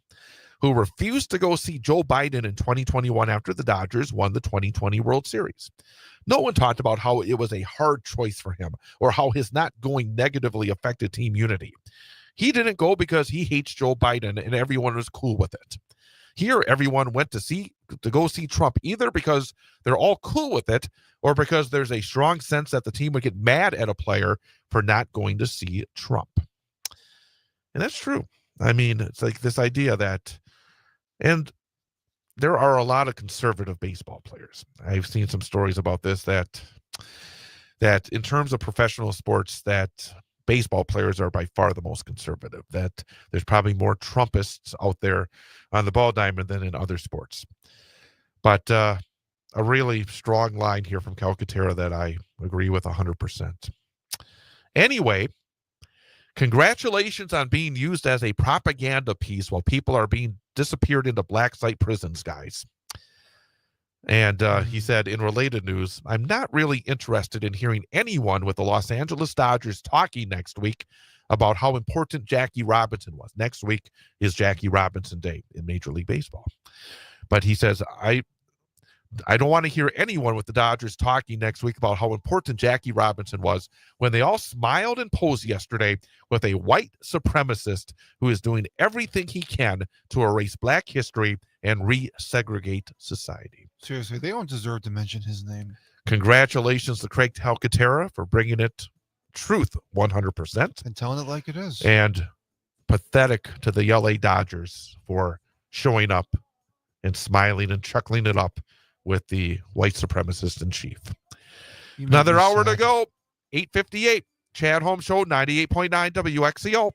who refused to go see Joe Biden in 2021 after the Dodgers won the 2020 World Series. No one talked about how it was a hard choice for him or how his not going negatively affected team unity. He didn't go because he hates Joe Biden and everyone was cool with it. Here, everyone went to go see Trump either because they're all cool with it or because there's a strong sense that the team would get mad at a player for not going to see Trump. And that's true. I mean, it's like this idea that, and there are a lot of conservative baseball players. I've seen some stories about this, that in terms of professional sports, that baseball players are by far the most conservative, that there's probably more Trumpists out there on the ball diamond than in other sports. But a really strong line here from Calcaterra that I agree with 100%. Anyway, congratulations on being used as a propaganda piece while people are being disappeared into black site prisons, guys. And he said, in related news, I'm not really interested in hearing anyone with the Los Angeles Dodgers talking next week about how important Jackie Robinson was. Next week is Jackie Robinson Day in Major League Baseball. But he says, I don't want to hear anyone with the Dodgers talking next week about how important Jackie Robinson was when they all smiled and posed yesterday with a white supremacist who is doing everything he can to erase black history and resegregate society. Seriously, they don't deserve to mention his name. Congratulations to Craig Calcaterra for bringing it truth 100%. And telling it like it is. And pathetic to the LA Dodgers for showing up and smiling and chuckling it up with the white supremacist in chief. Another hour to go. 8:58. Chad Holmes Show, 98.9 WXCO.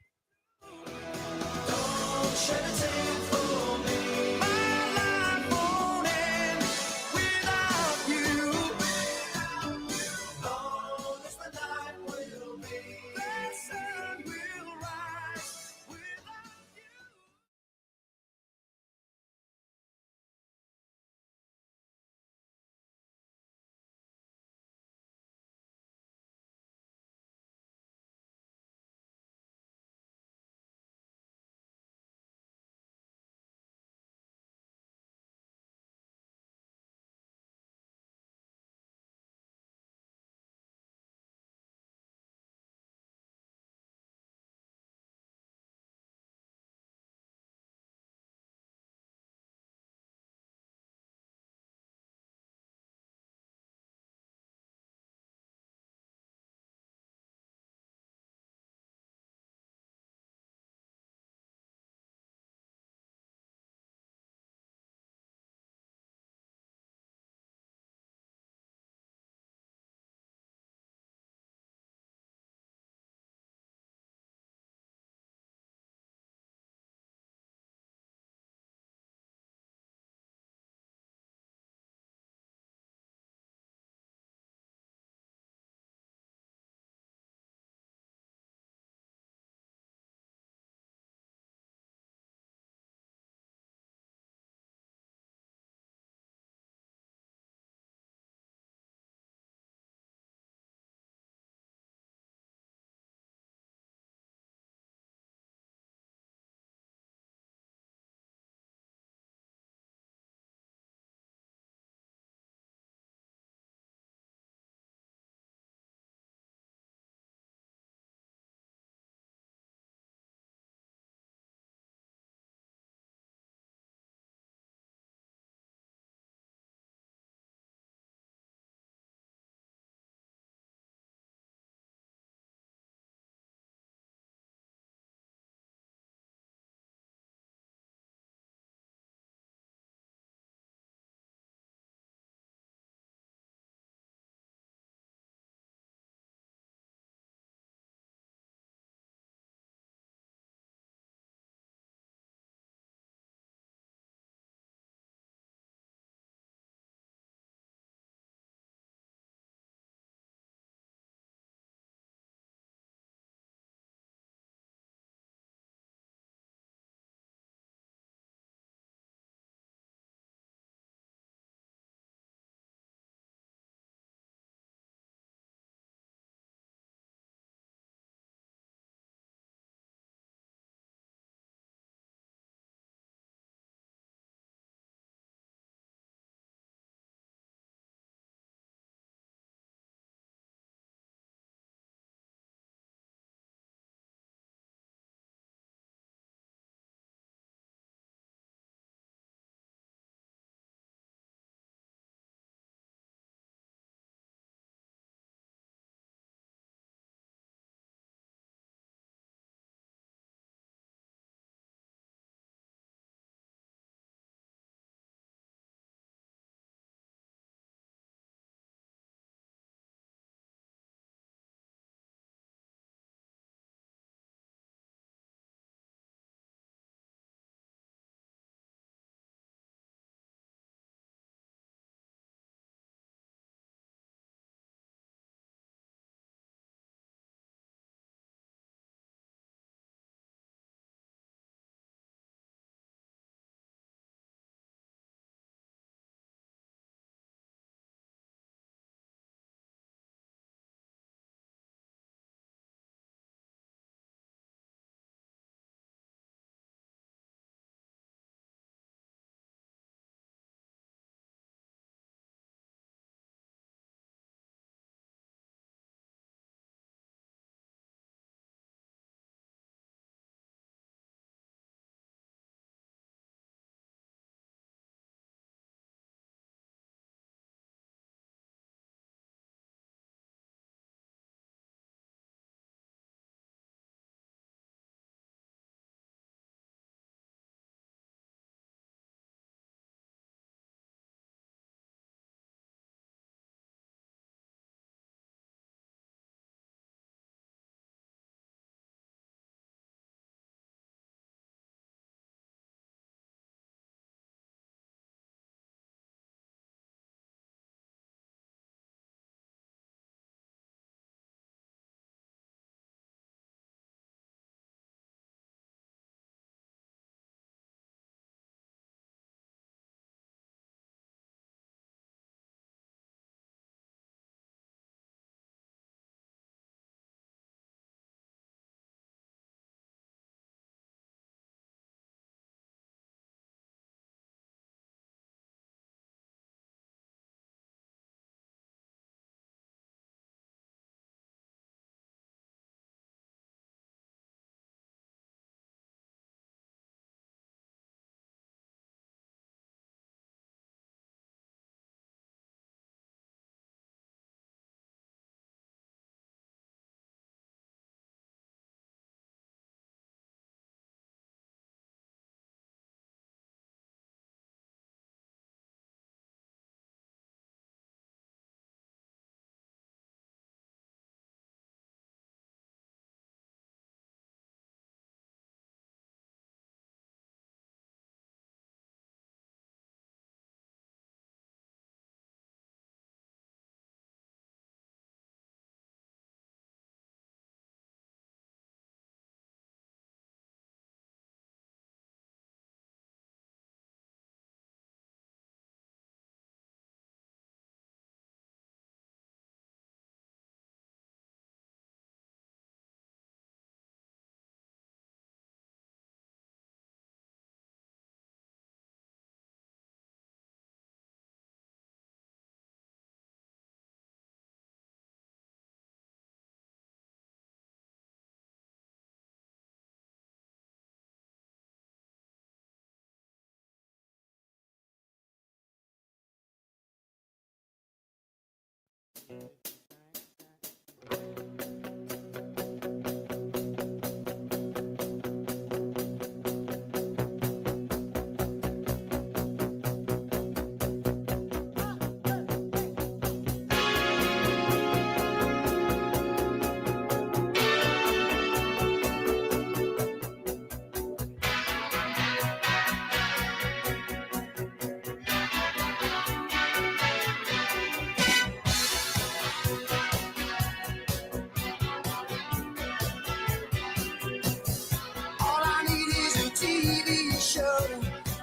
All I need is a TV show.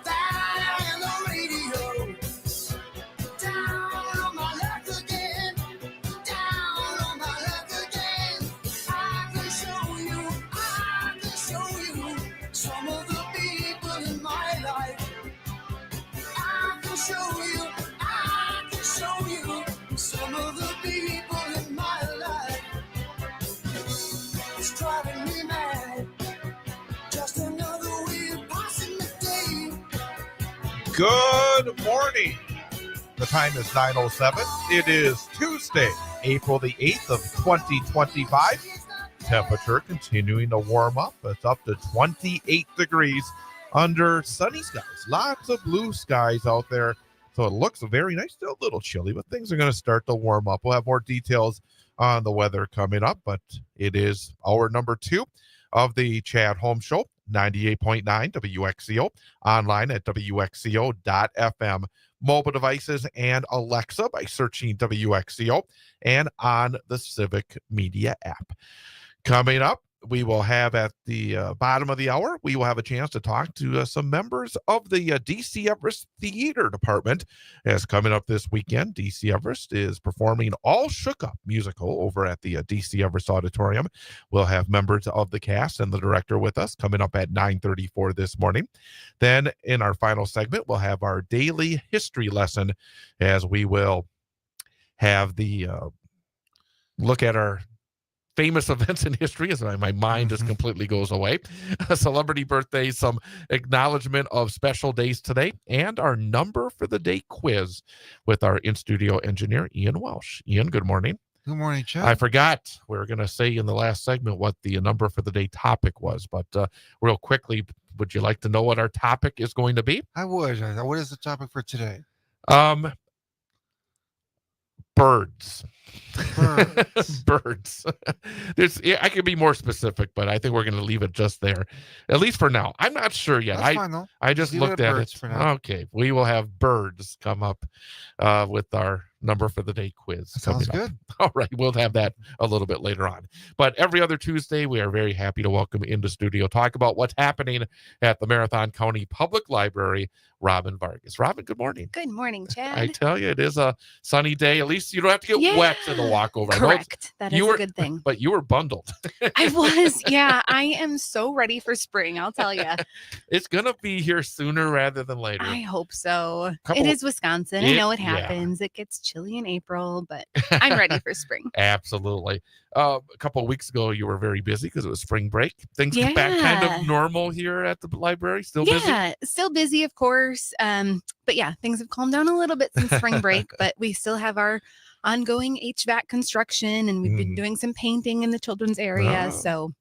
That and the radio. Down on my luck again. Down on my luck again. I can show you some of the people in my life. I can show you some of the people in my life. It's driving me mad. Just another way of passing the day. Good morning. The time is 9:07. It is Tuesday, April the 8th of 2025. Temperature continuing to warm up. It's up to 28 degrees under sunny skies. Lots of blue skies out there. So it looks very nice. Still a little chilly, but things are going to start to warm up. We'll have more details on the weather coming up, but it is hour number 2 of the Chad Holmes Show, 98.9 WXCO, online at WXCO.FM, mobile devices and Alexa by searching WXCO, and on the Civic Media app. Coming up, we will have at the bottom of the hour, we will have a chance to talk to some members of the DC Everest Theater Department. As coming up this weekend, DC Everest is performing All Shook Up musical over at the DC Everest Auditorium. We'll have members of the cast and the director with us coming up at 9:34 this morning. Then in our final segment, we'll have our daily history lesson as we will have the look at our famous events in history as my mind just completely goes away. A celebrity birthday, some acknowledgement of special days today, and our number for the day quiz with our in-studio engineer, Ian Welsh. Ian, good morning. Good morning, Chad. I forgot we were going to say in the last segment what the number for the day topic was, but real quickly, would you like to know what our topic is going to be? I would. What is the topic for today? Birds. Birds. Birds. I could be more specific, but I think we're going to leave it just there, at least for now. I'm not sure yet. That's fine, though. I just Leave it looked at at birds it. for now. Okay, we will have birds come up with our number for the day quiz. Sounds coming up. good. All right, we'll have that a little bit later on. But every other Tuesday, we are very happy to welcome into studio, talk about what's happening at the Marathon County Public Library, Robyn Vargas. Robyn, good morning. Good morning, Chad. I tell you, it is a sunny day. At least you don't have to get wet in the walkover. Correct. That is a good thing. But you were bundled. I was. Yeah, I am so ready for spring, I'll tell you. It's going to be here sooner rather than later. I hope so. It is Wisconsin. I know it happens. It gets chilly in April, but I'm ready for spring. Absolutely. A couple of weeks ago, you were very busy because it was spring break. Things get back kind of normal here at the library. Still busy? Yeah, still busy, of course. But yeah, things have calmed down a little bit since spring break, but we still have our ongoing HVAC construction, and we've been doing some painting in the children's area. So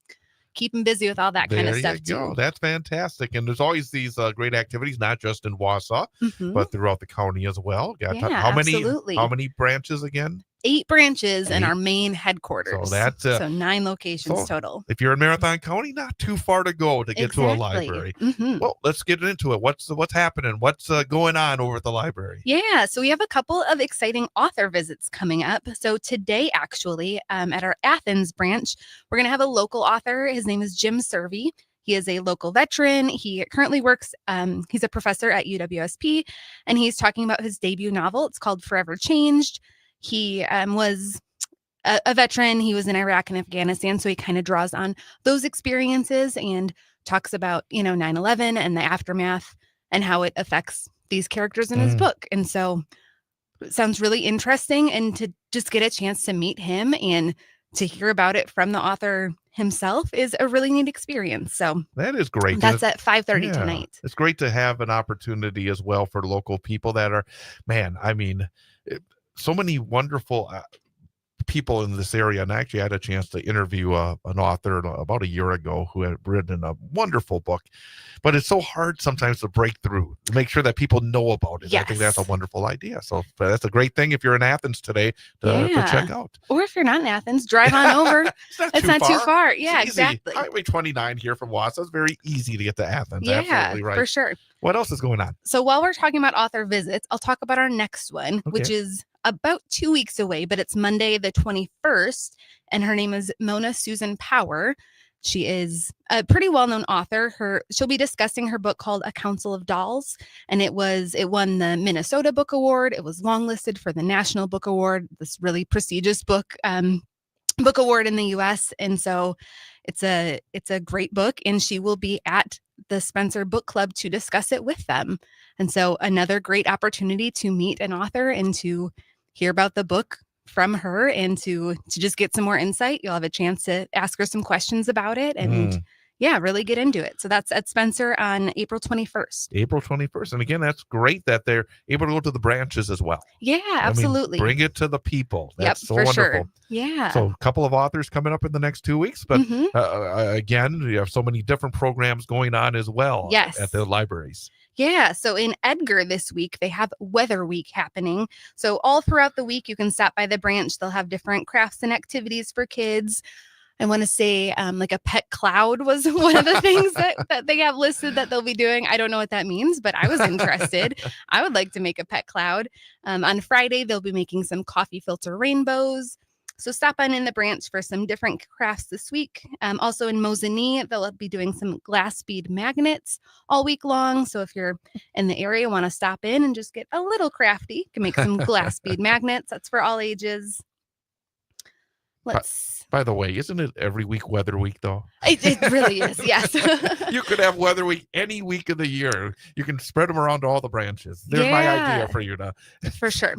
keeping busy with all that kind of stuff too. That's fantastic. And there's always these great activities, not just in Wausau, but throughout the county as well. How many branches again? 8 branches in our main headquarters. So that's so 9 locations total. If you're in Marathon County, not too far to go to get to a library. Well, let's get into it. What's happening? What's going on over at the library? Yeah, so we have a couple of exciting author visits coming up. So today, actually, at our Athens branch, we're going to have a local author. His name is Jim Servey. He is a local veteran. He currently works, he's a professor at UWSP, and he's talking about his debut novel. It's called Forever Changed. He was a veteran. He was in Iraq and Afghanistan, so he kind of draws on those experiences and talks about, 9/11 and the aftermath and how it affects these characters in his book. And so it sounds really interesting, and to just get a chance to meet him and to hear about it from the author himself is a really neat experience. So that is great. That's at 5:30 tonight. It's great to have an opportunity as well for local people that are, so many wonderful people in this area, and I actually had a chance to interview an author about a year ago who had written a wonderful book, but it's so hard sometimes to break through, to make sure that people know about it. I think that's a wonderful idea. So that's a great thing if you're in Athens today to check out. Or if you're not in Athens, drive on over. It's not too far. Yeah, exactly. Highway 29 here from Wausau is very easy to get to Athens. Yeah, absolutely right. For sure. What else is going on? So while we're talking about author visits, I'll talk about our next one, which is about 2 weeks away, but it's Monday the 21st, and her name is Mona Susan Power. She is a pretty well-known author. She'll be discussing her book called A Council of Dolls, and it won the Minnesota Book Award. It was longlisted for the National Book Award, this really prestigious book award in the U.S. And so it's a great book, and she will be at the Spencer Book Club to discuss it with them. And so another great opportunity to meet an author and to hear about the book from her and to just get some more insight. You'll have a chance to ask her some questions about it and really get into it. So that's at Spencer on April 21st. April 21st. And again, that's great that they're able to go to the branches as well. Yeah, absolutely. I mean, bring it to the people. That's so for wonderful. Sure. Yeah. So a couple of authors coming up in the next 2 weeks, but again, you have so many different programs going on as well at the libraries. Yeah. So in Edgar this week, they have Weather Week happening. So all throughout the week, you can stop by the branch. They'll have different crafts and activities for kids. I want to say like a pet cloud was one of the things that they have listed that they'll be doing. I don't know what that means, but I was interested. I would like to make a pet cloud. On Friday, they'll be making some coffee filter rainbows. So stop on in the branch for some different crafts this week. Also in Mosinee, they'll be doing some glass bead magnets all week long. So if you're in the area, want to stop in and just get a little crafty, you can make some glass bead magnets. That's for all ages. By the way, isn't it every week Weather Week, though? It really is, yes. You could have Weather Week any week of the year. You can spread them around to all the branches. There's my idea for you to. For sure.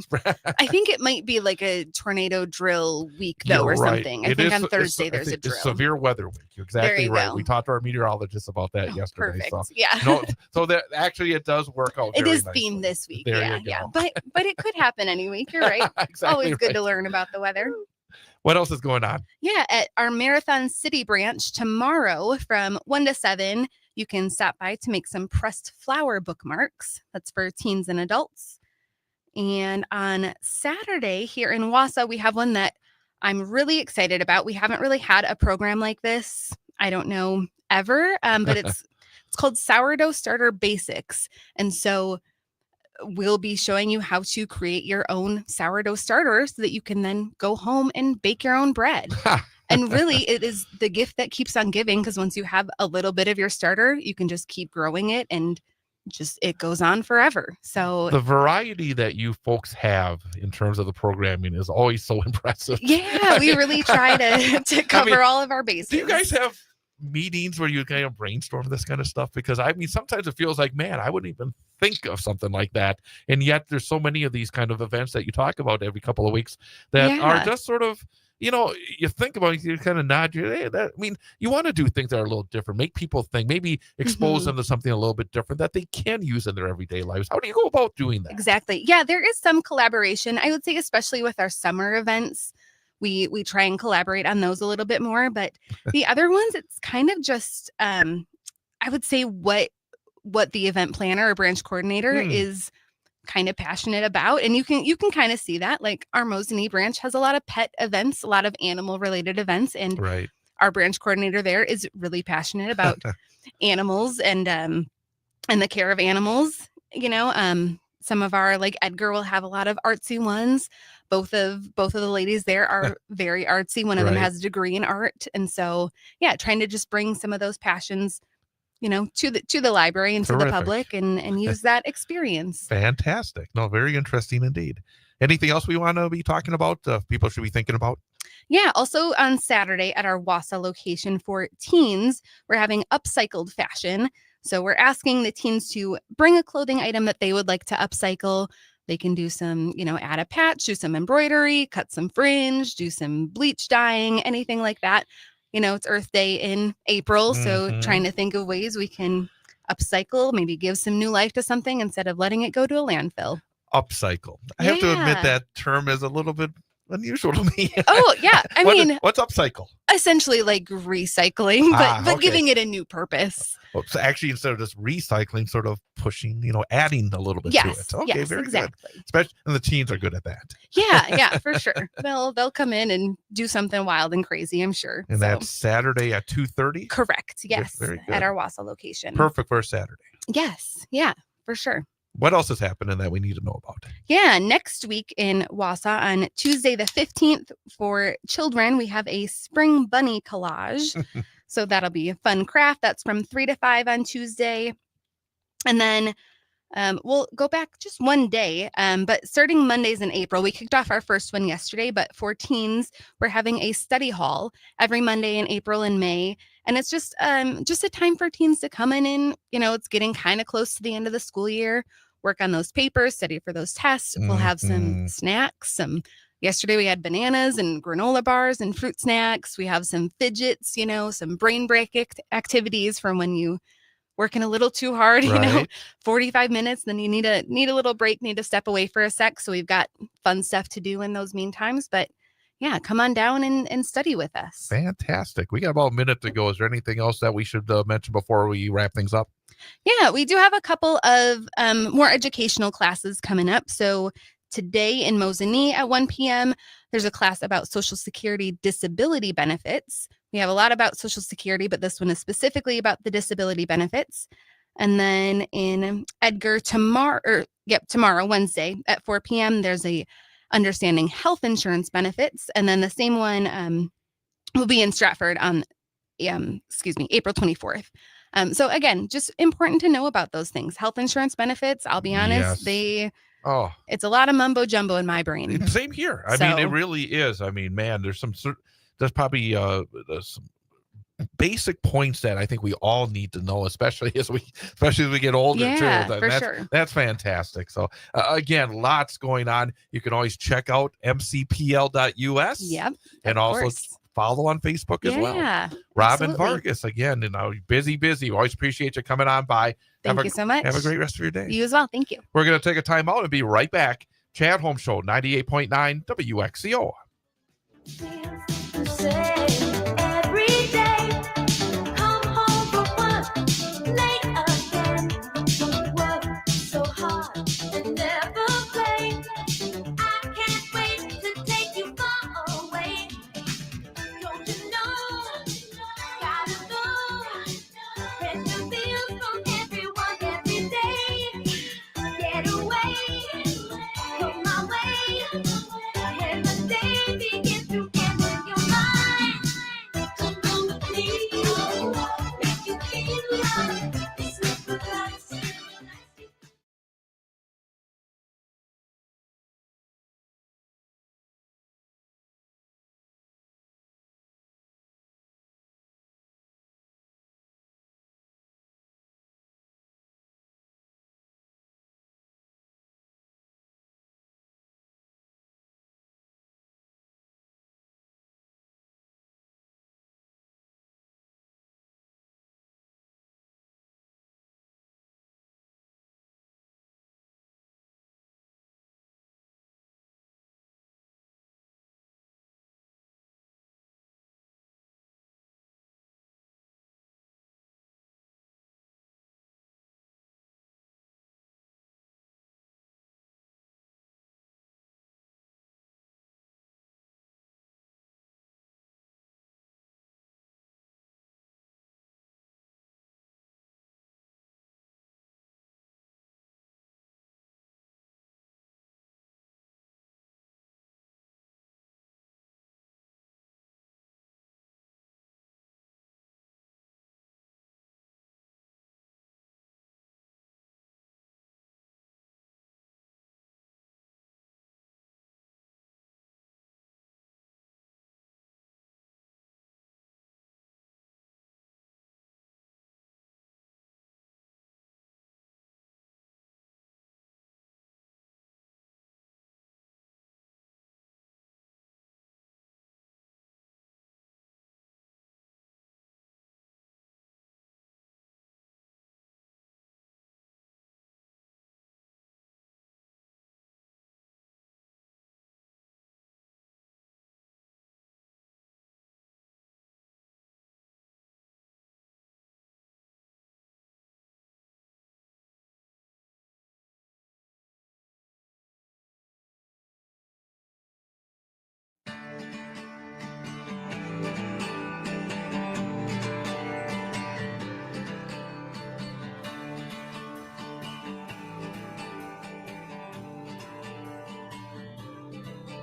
I think it might be like a tornado drill week, though, or something. I think on Thursday there's a drill. It's severe weather week. You're exactly right. Go. We talked to our meteorologist about that yesterday. Perfect. So, yeah. So that actually it does work out. It is nicely. themed this week. There yeah. But it could happen any week. You're right. Exactly Always good to learn about the weather. What else is going on? Yeah, at our Marathon City branch tomorrow from 1 to 7, you can stop by to make some pressed flower bookmarks. That's for teens and adults. And on Saturday here in Wausau, we have one that I'm really excited about. We haven't really had a program like this, I don't know, ever, but it's called Sourdough Starter Basics. And so we'll be showing you how to create your own sourdough starter so that you can then go home and bake your own bread. And really, it is the gift that keeps on giving, because once you have a little bit of your starter, you can just keep growing it and just it goes on forever. So the variety that you folks have in terms of the programming is always so impressive. Yeah, we really try to cover all of our bases. Do you guys have meetings where you kind of brainstorm this kind of stuff? Because I mean, sometimes it feels like, man, I wouldn't even think of something like that, and yet there's so many of these kind of events that you talk about every couple of weeks that are just sort of, you think about it, you kind of nod your head. I mean, you want to do things that are a little different, make people think, maybe expose them to something a little bit different that they can use in their everyday lives. How do you go about doing that? Exactly. Yeah, there is some collaboration, I would say, especially with our summer events. We try and collaborate on those a little bit more, but the other ones, it's kind of just, I would say what the event planner or branch coordinator is kind of passionate about. And you can kind of see that, like our Mosinee branch has a lot of pet events, a lot of animal related events. And our branch coordinator there is really passionate about animals and the care of animals. Some of our, like Edgar will have a lot of artsy ones. Both of the ladies there are very artsy. One of them has a degree in art. And so, trying to just bring some of those passions, to the library and to the public and use that experience. Fantastic. No, very interesting indeed. Anything else we want to be talking about? People should be thinking about? Yeah. Also on Saturday at our Wausau location for teens, we're having upcycled fashion. So we're asking the teens to bring a clothing item that they would like to upcycle. They can do some, add a patch, do some embroidery, cut some fringe, do some bleach dyeing, anything like that. It's Earth Day in April. So trying to think of ways we can upcycle, maybe give some new life to something instead of letting it go to a landfill. Upcycle. I have to admit that term is a little bit unusual to me. Oh, yeah. I mean, what's upcycle? essentially like recycling, but okay. giving it a new purpose. Well, so actually, instead of just recycling, sort of pushing, adding a little bit to Yes. it. Okay, yes, very exactly. good. Especially, and the teens are good at that. Yeah, for sure. They'll come in and do something wild and crazy, I'm sure. And So, that's Saturday at 2:30. correct. Yes. very good. At our Wausau location. Perfect for a Saturday. Yes. Yeah, for sure. What else is happening that we need to know about? Yeah, next week in Wausau on Tuesday the 15th for children, we have a spring bunny collage. So that'll be a fun craft. That's from 3 to 5 on Tuesday. And then we'll go back just one day, but starting Mondays in April, we kicked off our first one yesterday, but for teens, we're having a study hall every Monday in April and May. And it's just a time for teens to come in and, it's getting kind of close to the end of the school year, work on those papers, study for those tests. We'll have some snacks, yesterday we had bananas and granola bars and fruit snacks. We have some fidgets, some brain break activities from when you working a little too hard, Right. 45 minutes, then you need a little break, need to step away for a sec. So we've got fun stuff to do in those mean times, but yeah, come on down and study with us. Fantastic. We got about a minute to go. Is there anything else that we should mention before we wrap things up? Yeah, we do have a couple of more educational classes coming up. So today in Mosinee at 1 p.m., there's a class about Social Security disability benefits. We have a lot about Social Security, but this one is specifically about the disability benefits. And then in Edgar tomorrow, Wednesday at 4 p.m., there's a understanding health insurance benefits. And then the same one will be in Stratford on, April 24th. So again, just important to know about those things. Health insurance benefits, I'll be honest, it's a lot of mumbo jumbo in my brain. Same here. I mean, it really is. I mean, man, there's probably some basic points that I think we all need to know, especially as we get older. Yeah, too. for sure. That's fantastic. So again, lots going on. You can always check out mcpl.us. Yep. And also follow on Facebook as well. Yeah. Robyn Vargas again, busy. We always appreciate you coming on by. Thank you so much. Have a great rest of your day. You as well. Thank you. We're going to take a time out and be right back. Chad Holmes Show, 98.9 WXCO. Every day, come home from work, late again. Work so hard and never play. I can't wait to take you far away. Don't you know? Gotta go. Pay the bills from everyone every day. Get away, come my way. When the day begins to get in your mind.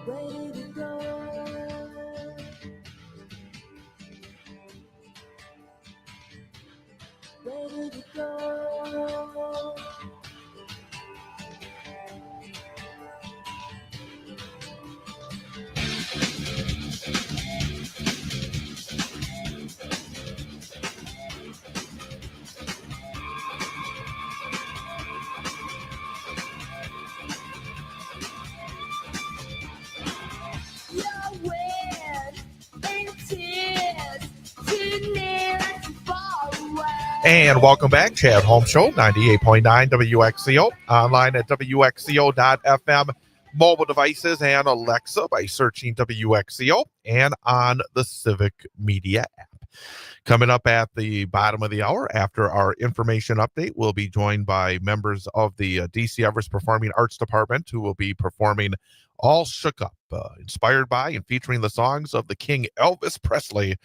Where did it go? Where did it go? Your wind and tears too near and too far away. And welcome back, Chad Holmes Show, 98.9 WXCO, online at WXCO.FM, mobile devices and Alexa by searching WXCO, and on the Civic Media app. Coming up at the bottom of the hour, after our information update, we'll be joined by members of the DC Everest Performing Arts Department, who will be performing All Shook Up, inspired by and featuring the songs of the King Elvis Presley.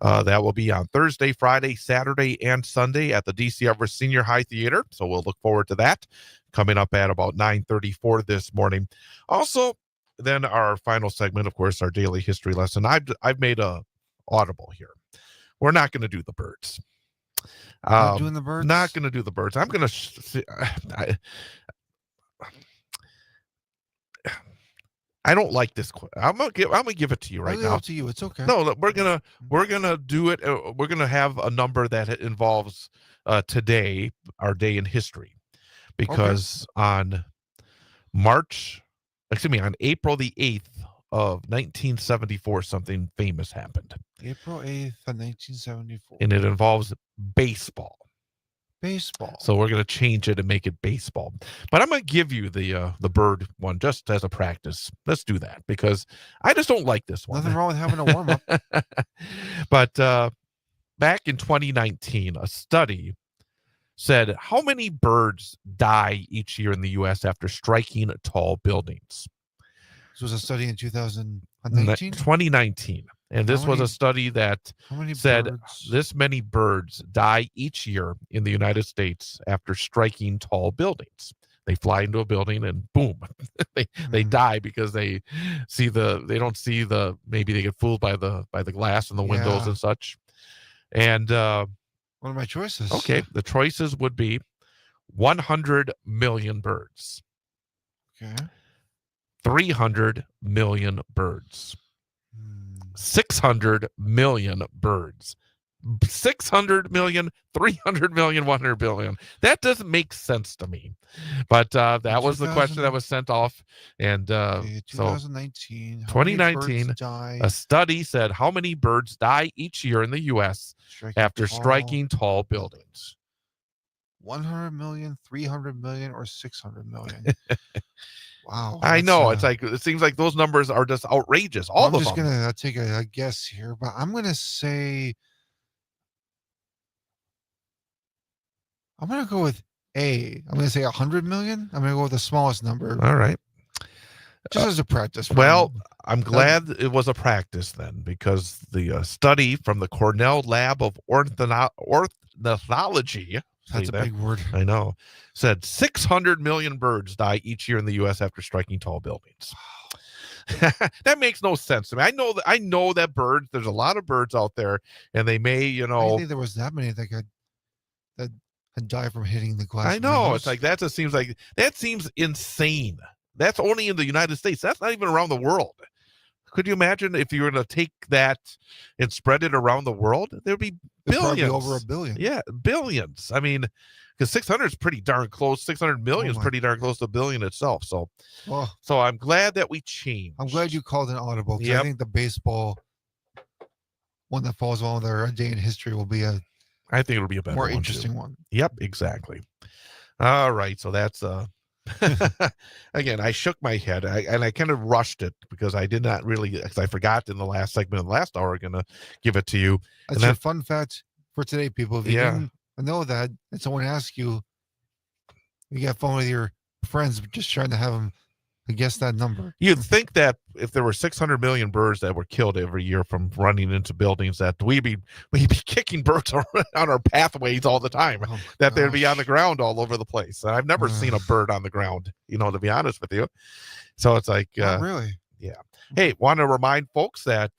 That will be on Thursday, Friday, Saturday, and Sunday at the DC Everest Senior High Theater. So we'll look forward to that, coming up at about 9:34 this morning. Also, then our final segment, of course, our daily history lesson. I've made a audible here. We're not going to do the birds. Not doing the birds? Not going to do the birds. I'm going to. I don't like this. I'm gonna give it to you right now. Up to you. It's okay. No, we're gonna do it. We're gonna have a number that involves today, our day in history, because on April the 8th of 1974, something famous happened. April 8th of 1974. And it involves baseball. Baseball. So we're going to change it and make it baseball. But I'm going to give you the bird one just as a practice. Let's do that, because I just don't like this one. Nothing wrong with having a warm-up. But back in 2019, a study said how many birds die each year in the U.S. after striking tall buildings. This was a study in 2019? 2019. And this was a study that said this many birds die each year in the United States after striking tall buildings. They fly into a building and boom, they die because they don't see maybe they get fooled by the glass and the windows and such. And what are my choices? Okay, the choices would be 100 million birds. Okay. 300 million birds. 600 million birds. 600 million, 300 million, 100 billion. That doesn't make sense to me. But that was the question that was sent off. And 2019, 2019, a study said how many birds die each year in the U.S. after striking tall buildings. 100 million, 300 million, or 600 million. Wow. I know. It's like, it seems like those numbers are just outrageous. All of them. I'm just going to take a guess here, but I'm going to say, I'm going to go with A. I'm going to say 100 million. I'm going to go with the smallest number. All right. Just as a practice. Well, I'm glad it was a practice then, because the study from the Cornell Lab of Ornithology, that's a big word. I know, said 600 million birds die each year in the U.S. after striking tall buildings. That makes no sense to me. I know that birds, there's a lot of birds out there, and they may, I didn't think there was that many that die from hitting the glass. I know. It's like, that seems insane. That's only in the United States. That's not even around the world. Could you imagine if you were to take that and spread it around the world? There'd be billions. Over $1 billion. Yeah, billions. I mean, because 600 is pretty darn close. 600 million is pretty darn close to $1 billion itself. So, so I'm glad that we changed. I'm glad you called an audible. I think the baseball one that falls on their day in history will be I think it'll be a better, more interesting one. Yep, exactly. All right, so that's again, I shook my head and I kind of rushed it because I did not really, because I forgot in the last segment of the last hour, going to give it to you. That's your fun fact for today, people. If you didn't know that, and someone asks you, you got fun with your friends just trying to have them guess that number. You'd think that if there were 600 million birds that were killed every year from running into buildings, that we'd be kicking birds on our pathways all the time, that they'd be on the ground all over the place. And I've never seen a bird on the ground, to be honest with you. So it's like, really? Yeah. Hey, want to remind folks that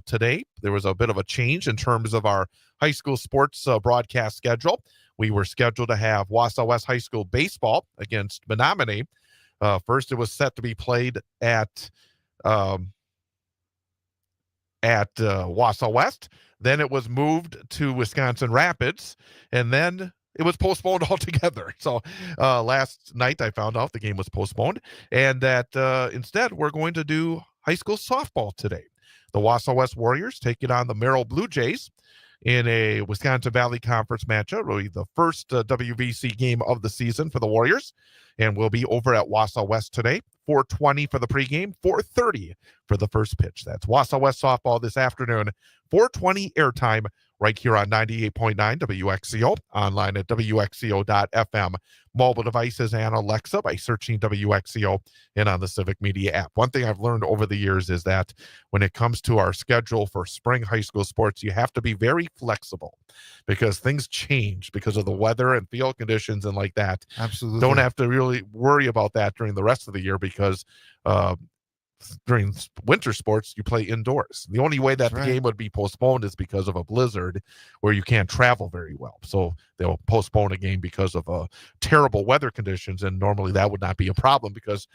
today there was a bit of a change in terms of our high school sports broadcast schedule. We were scheduled to have Wausau West High School baseball against Menominee. First, it was set to be played um, at Wausau West. Then it was moved to Wisconsin Rapids, and then it was postponed altogether. So last night I found out the game was postponed, and that instead we're going to do high school softball today. The Wausau West Warriors taking on the Merrill Blue Jays in a Wisconsin Valley Conference matchup, really the first WVC game of the season for the Warriors, and we'll be over at Wausau West today. 4:20 for the pregame, 4:30 for the first pitch. That's Wausau West softball this afternoon, 4:20 airtime right here on 98.9 WXCO, online at WXCO.FM, mobile devices and Alexa by searching WXCO and on the Civic Media app. One thing I've learned over the years is that when it comes to our schedule for spring high school sports, you have to be very flexible because things change because of the weather and field conditions and like that. Absolutely. Don't have to really worry about that during the rest of the year because during winter sports, you play indoors. The only way that That's right. the game would be postponed is because of a blizzard where you can't travel very well. So they'll postpone a game because of terrible weather conditions. And normally that would not be a problem because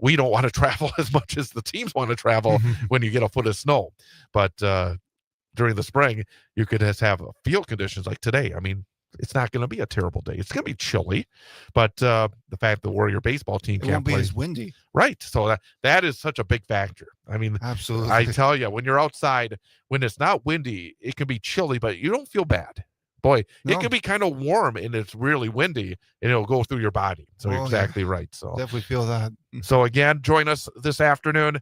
we don't want to travel as much as the teams want to travel when you get a foot of snow. But during the spring, you could just have field conditions like today. I mean, it's not going to be a terrible day. It's going to be chilly, but the fact the Warrior baseball team It can't won't be play. as windy. Right. So that is such a big factor. I mean, Absolutely. I tell you, when you're outside, when it's not windy, it can be chilly, but you don't feel bad. Boy, No. it can be kind of warm and it's really windy and it'll go through your body. So you're Oh, yeah. exactly right. So Definitely feel that. so again, join us this afternoon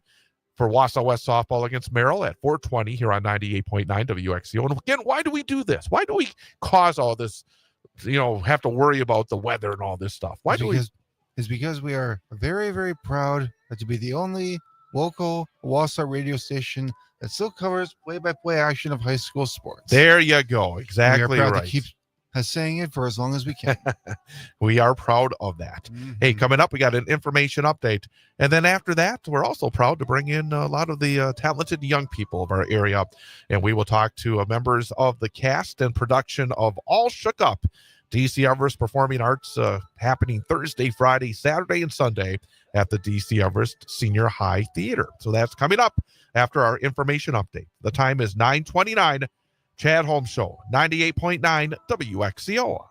for Wausau West softball against Merrill at 4:20 here on 98.9 WXCO. And again, why do we do this? Why do we cause all this, have to worry about the weather and all this stuff? Why do we? It's because we are very, very proud to be the only local Wausau radio station that still covers play-by-play action of high school sports. There you go. Exactly we are proud right. to keep saying it for as long as we can. We are proud of that. Hey, coming up, we got an information update. And then after that, we're also proud to bring in a lot of the talented young people of our area. And we will talk to members of the cast and production of All Shook Up, DC Everest Performing Arts, happening Thursday, Friday, Saturday, and Sunday at the DC Everest Senior High Theater. So that's coming up after our information update. The time is 9:29. Chad Holmes Show, 98.9 WXCO.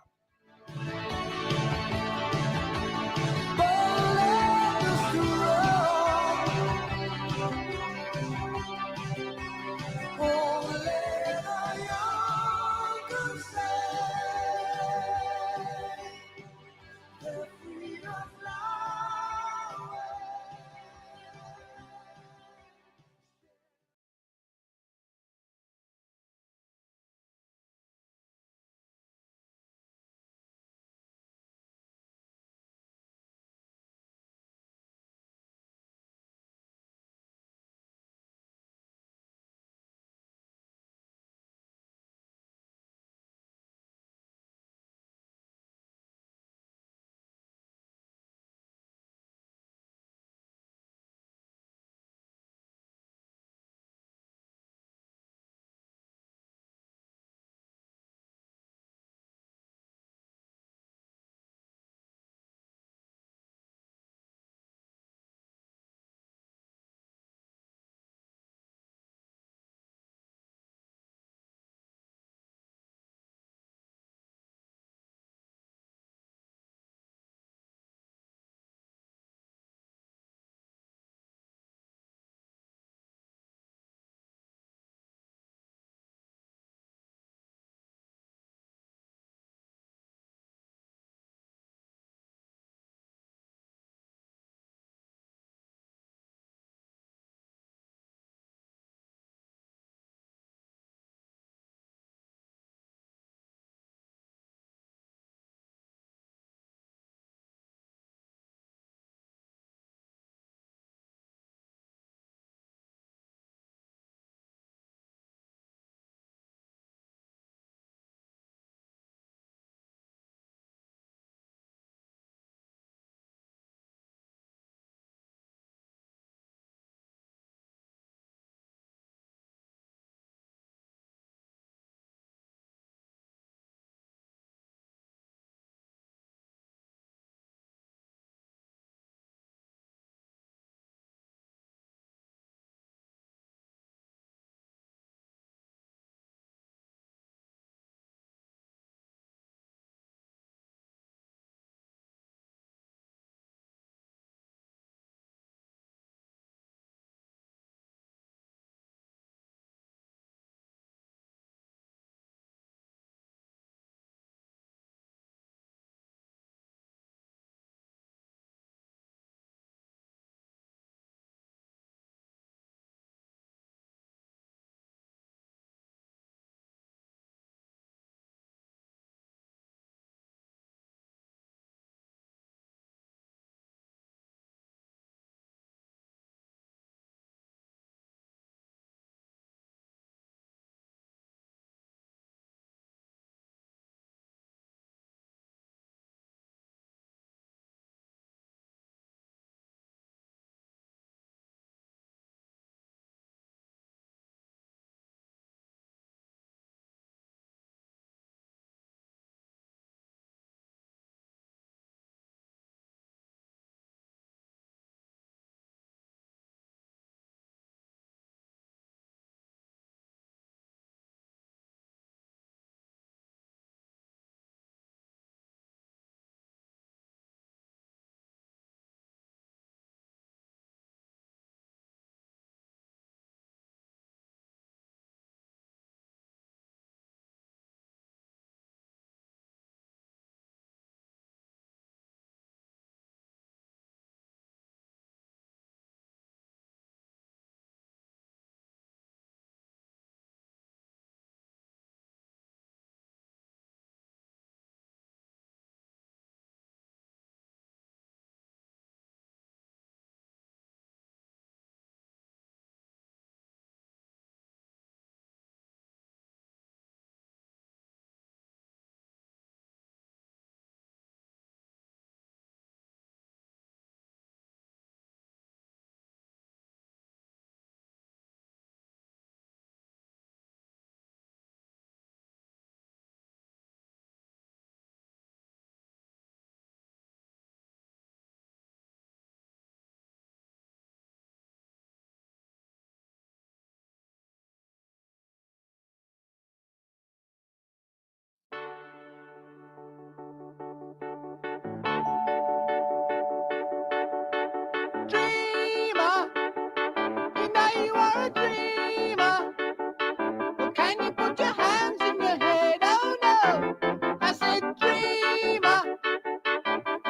Can you put your hands in your head? Oh no. I said dreamer,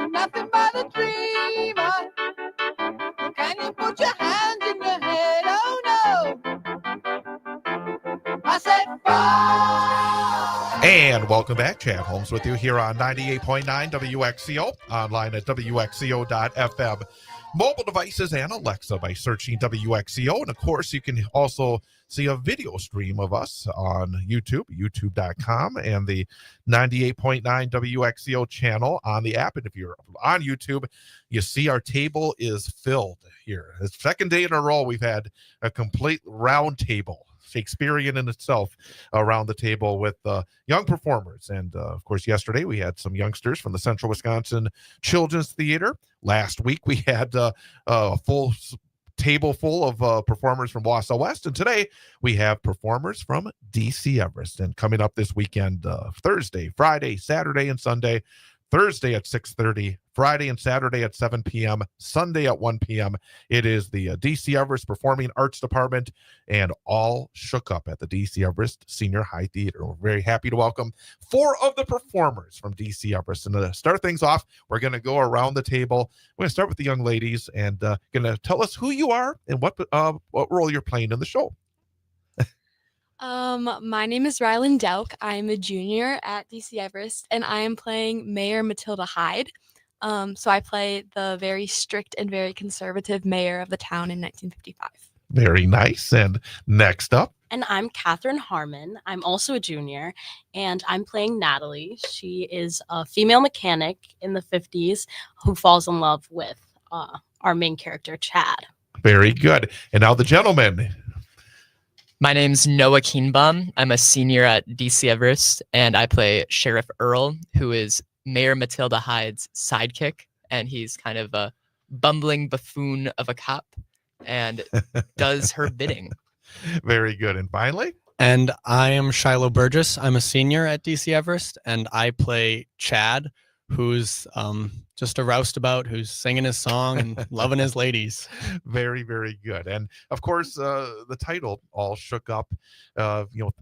nothing but a dreamer. Can you put your hands in your head? Oh no. I said And welcome back. Chad Holmes with you here on 98.9 WXCO, online at WXCO.FM. Mobile devices and Alexa by searching WXCO. And of course, you can also see a video stream of us on YouTube, youtube.com, and the 98.9 WXCO channel on the app. And if you're on YouTube, you see our table is filled here. The second day in a row, we've had a complete round table, Shakespearean in itself, around the table with young performers. And of course, yesterday we had some youngsters from the Central Wisconsin Children's Theater. Last week we had a full table full of performers from Wausau West. And today we have performers from DC Everest. And coming up this weekend, Thursday, Friday, Saturday, and Sunday. Thursday at 6:30, Friday and Saturday at 7 p.m., Sunday at 1 p.m. It is the DC Everest Performing Arts Department, and all shook up at the DC Everest Senior High Theater. We're very happy to welcome 4 of the performers from DC Everest. And to start things off, we're going to go around the table. We're going to start with the young ladies and going to tell us who you are and what role you're playing in the show. My name is Rylan Delk. I'm a junior at DC Everest, and I am playing Mayor Matilda Hyde. So I play the very strict and very conservative mayor of the town in 1955. Very nice. And next up. And I'm Catherine Harmon. I'm also a junior, and I'm playing Natalie. She is a female mechanic in the 50s who falls in love with our main character, Chad. Very good. And now the gentleman. My name's Noah Keenbaum. I'm a senior at DC Everest, and I play Sheriff Earl, who is Mayor Matilda Hyde's sidekick, and he's kind of a bumbling buffoon of a cop and does her bidding. Very good. And finally? And I am Shiloh Burgess. I'm a senior at DC Everest, and I play Chad, who's just a roustabout who's singing his song and loving his ladies. Very, very good. And of course, the title, All Shook Up,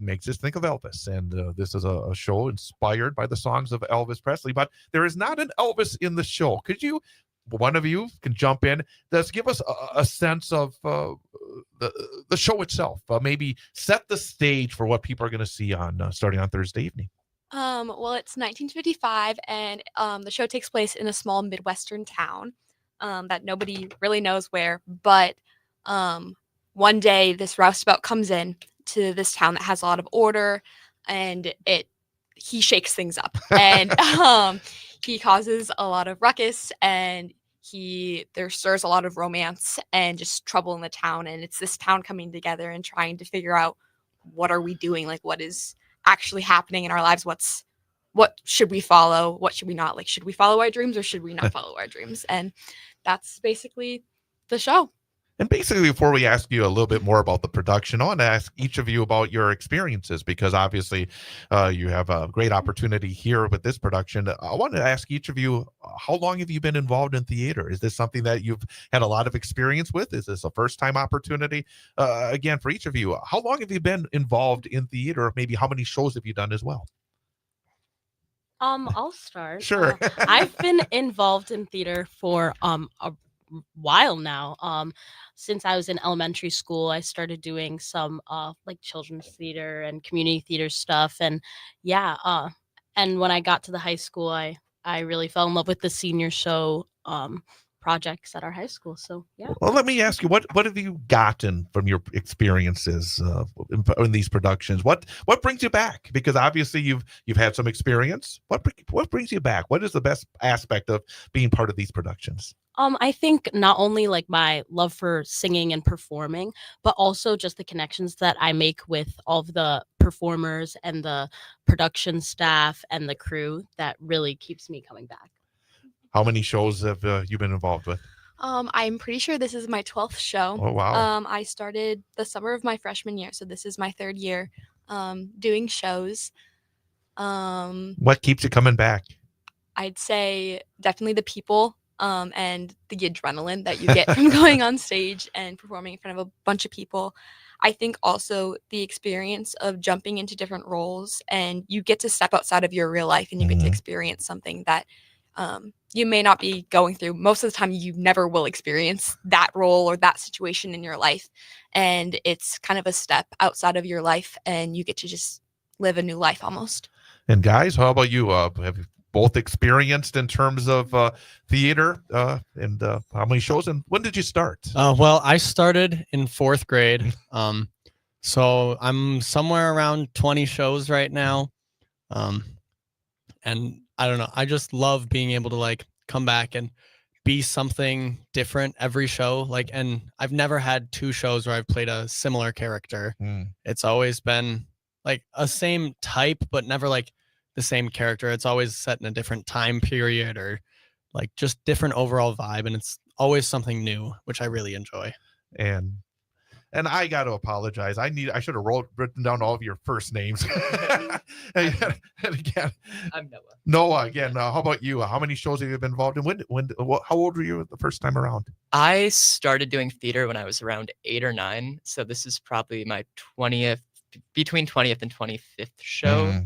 makes us think of Elvis. And this is a show inspired by the songs of Elvis Presley, but there is not an Elvis in the show. Could you, one of you can jump in, just give us a sense of the show itself, maybe set the stage for what people are going to see on starting on Thursday evening. Well, it's 1955, and the show takes place in a small Midwestern town that nobody really knows where. But one day, this roustabout comes in to this town that has a lot of order, and he shakes things up, and he causes a lot of ruckus, and there stirs a lot of romance and just trouble in the town. And it's this town coming together and trying to figure out, what are we doing? Like, what is actually happening in our lives? What should we follow? What should we not? Like, should we follow our dreams or should we not follow our dreams? And that's basically the show. And basically, before we ask you a little bit more about the production, I want to ask each of you about your experiences, because obviously you have a great opportunity here with this production. I want to ask each of you, how long have you been involved in theater? Is this something that you've had a lot of experience with? Is this a first-time opportunity? Again, for each of you, how long have you been involved in theater? Maybe how many shows have you done as well? I'll start. Sure. I've been involved in theater for a while now. Since I was in elementary school, I started doing some like children's theater and community theater stuff. And and when I got to the high school, I really fell in love with the senior show projects at our high school. So yeah. Well, let me ask you, what have you gotten from your experiences in these productions? What brings you back? Because obviously you've had some experience. What brings you back? What is the best aspect of being part of these productions? I think not only like my love for singing and performing, but also just the connections that I make with all of the performers and the production staff and the crew that really keeps me coming back. How many shows have you been involved with? I'm pretty sure this is my 12th show. Oh, wow. I started the summer of my freshman year, so this is my 3rd year doing shows. What keeps you coming back? I'd say definitely the people. And the adrenaline that you get from going on stage and performing in front of a bunch of people. I think also the experience of jumping into different roles, and you get to step outside of your real life and you get to experience something that you may not be going through. Most of the time, you never will experience that role or that situation in your life. And it's kind of a step outside of your life, and you get to just live a new life almost. And guys, how about you? Have you both experienced in terms of theater and how many shows, and when did you start? Well, I started in 4th grade. So I'm somewhere around 20 shows right now. And I don't know, I just love being able to like come back and be something different every show. Like, and I've never had 2 shows where I've played a similar character. It's always been like a same type, but never like the same character. It's always set in a different time period or like just different overall vibe. And it's always something new, which I really enjoy. And I got to apologize. I should have written down all of your first names. and again, I'm Noah. Noah, again, how about you? How many shows have you been involved in? How old were you the first time around? I started doing theater when I was around 8 or 9. So this is probably my 20th, between 20th and 25th show.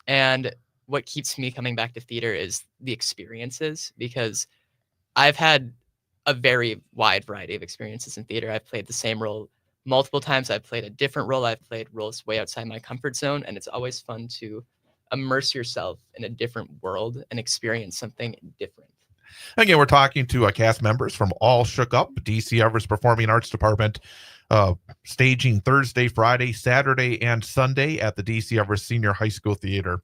And what keeps me coming back to theater is the experiences, because I've had a very wide variety of experiences in theater. I've played the same role multiple times. I've played a different role. I've played roles way outside my comfort zone. And it's always fun to immerse yourself in a different world and experience something different. Again, we're talking to cast members from All Shook Up, DC Everest Performing Arts Department, staging Thursday, Friday, Saturday, and Sunday at the DC Everest Senior High School Theater.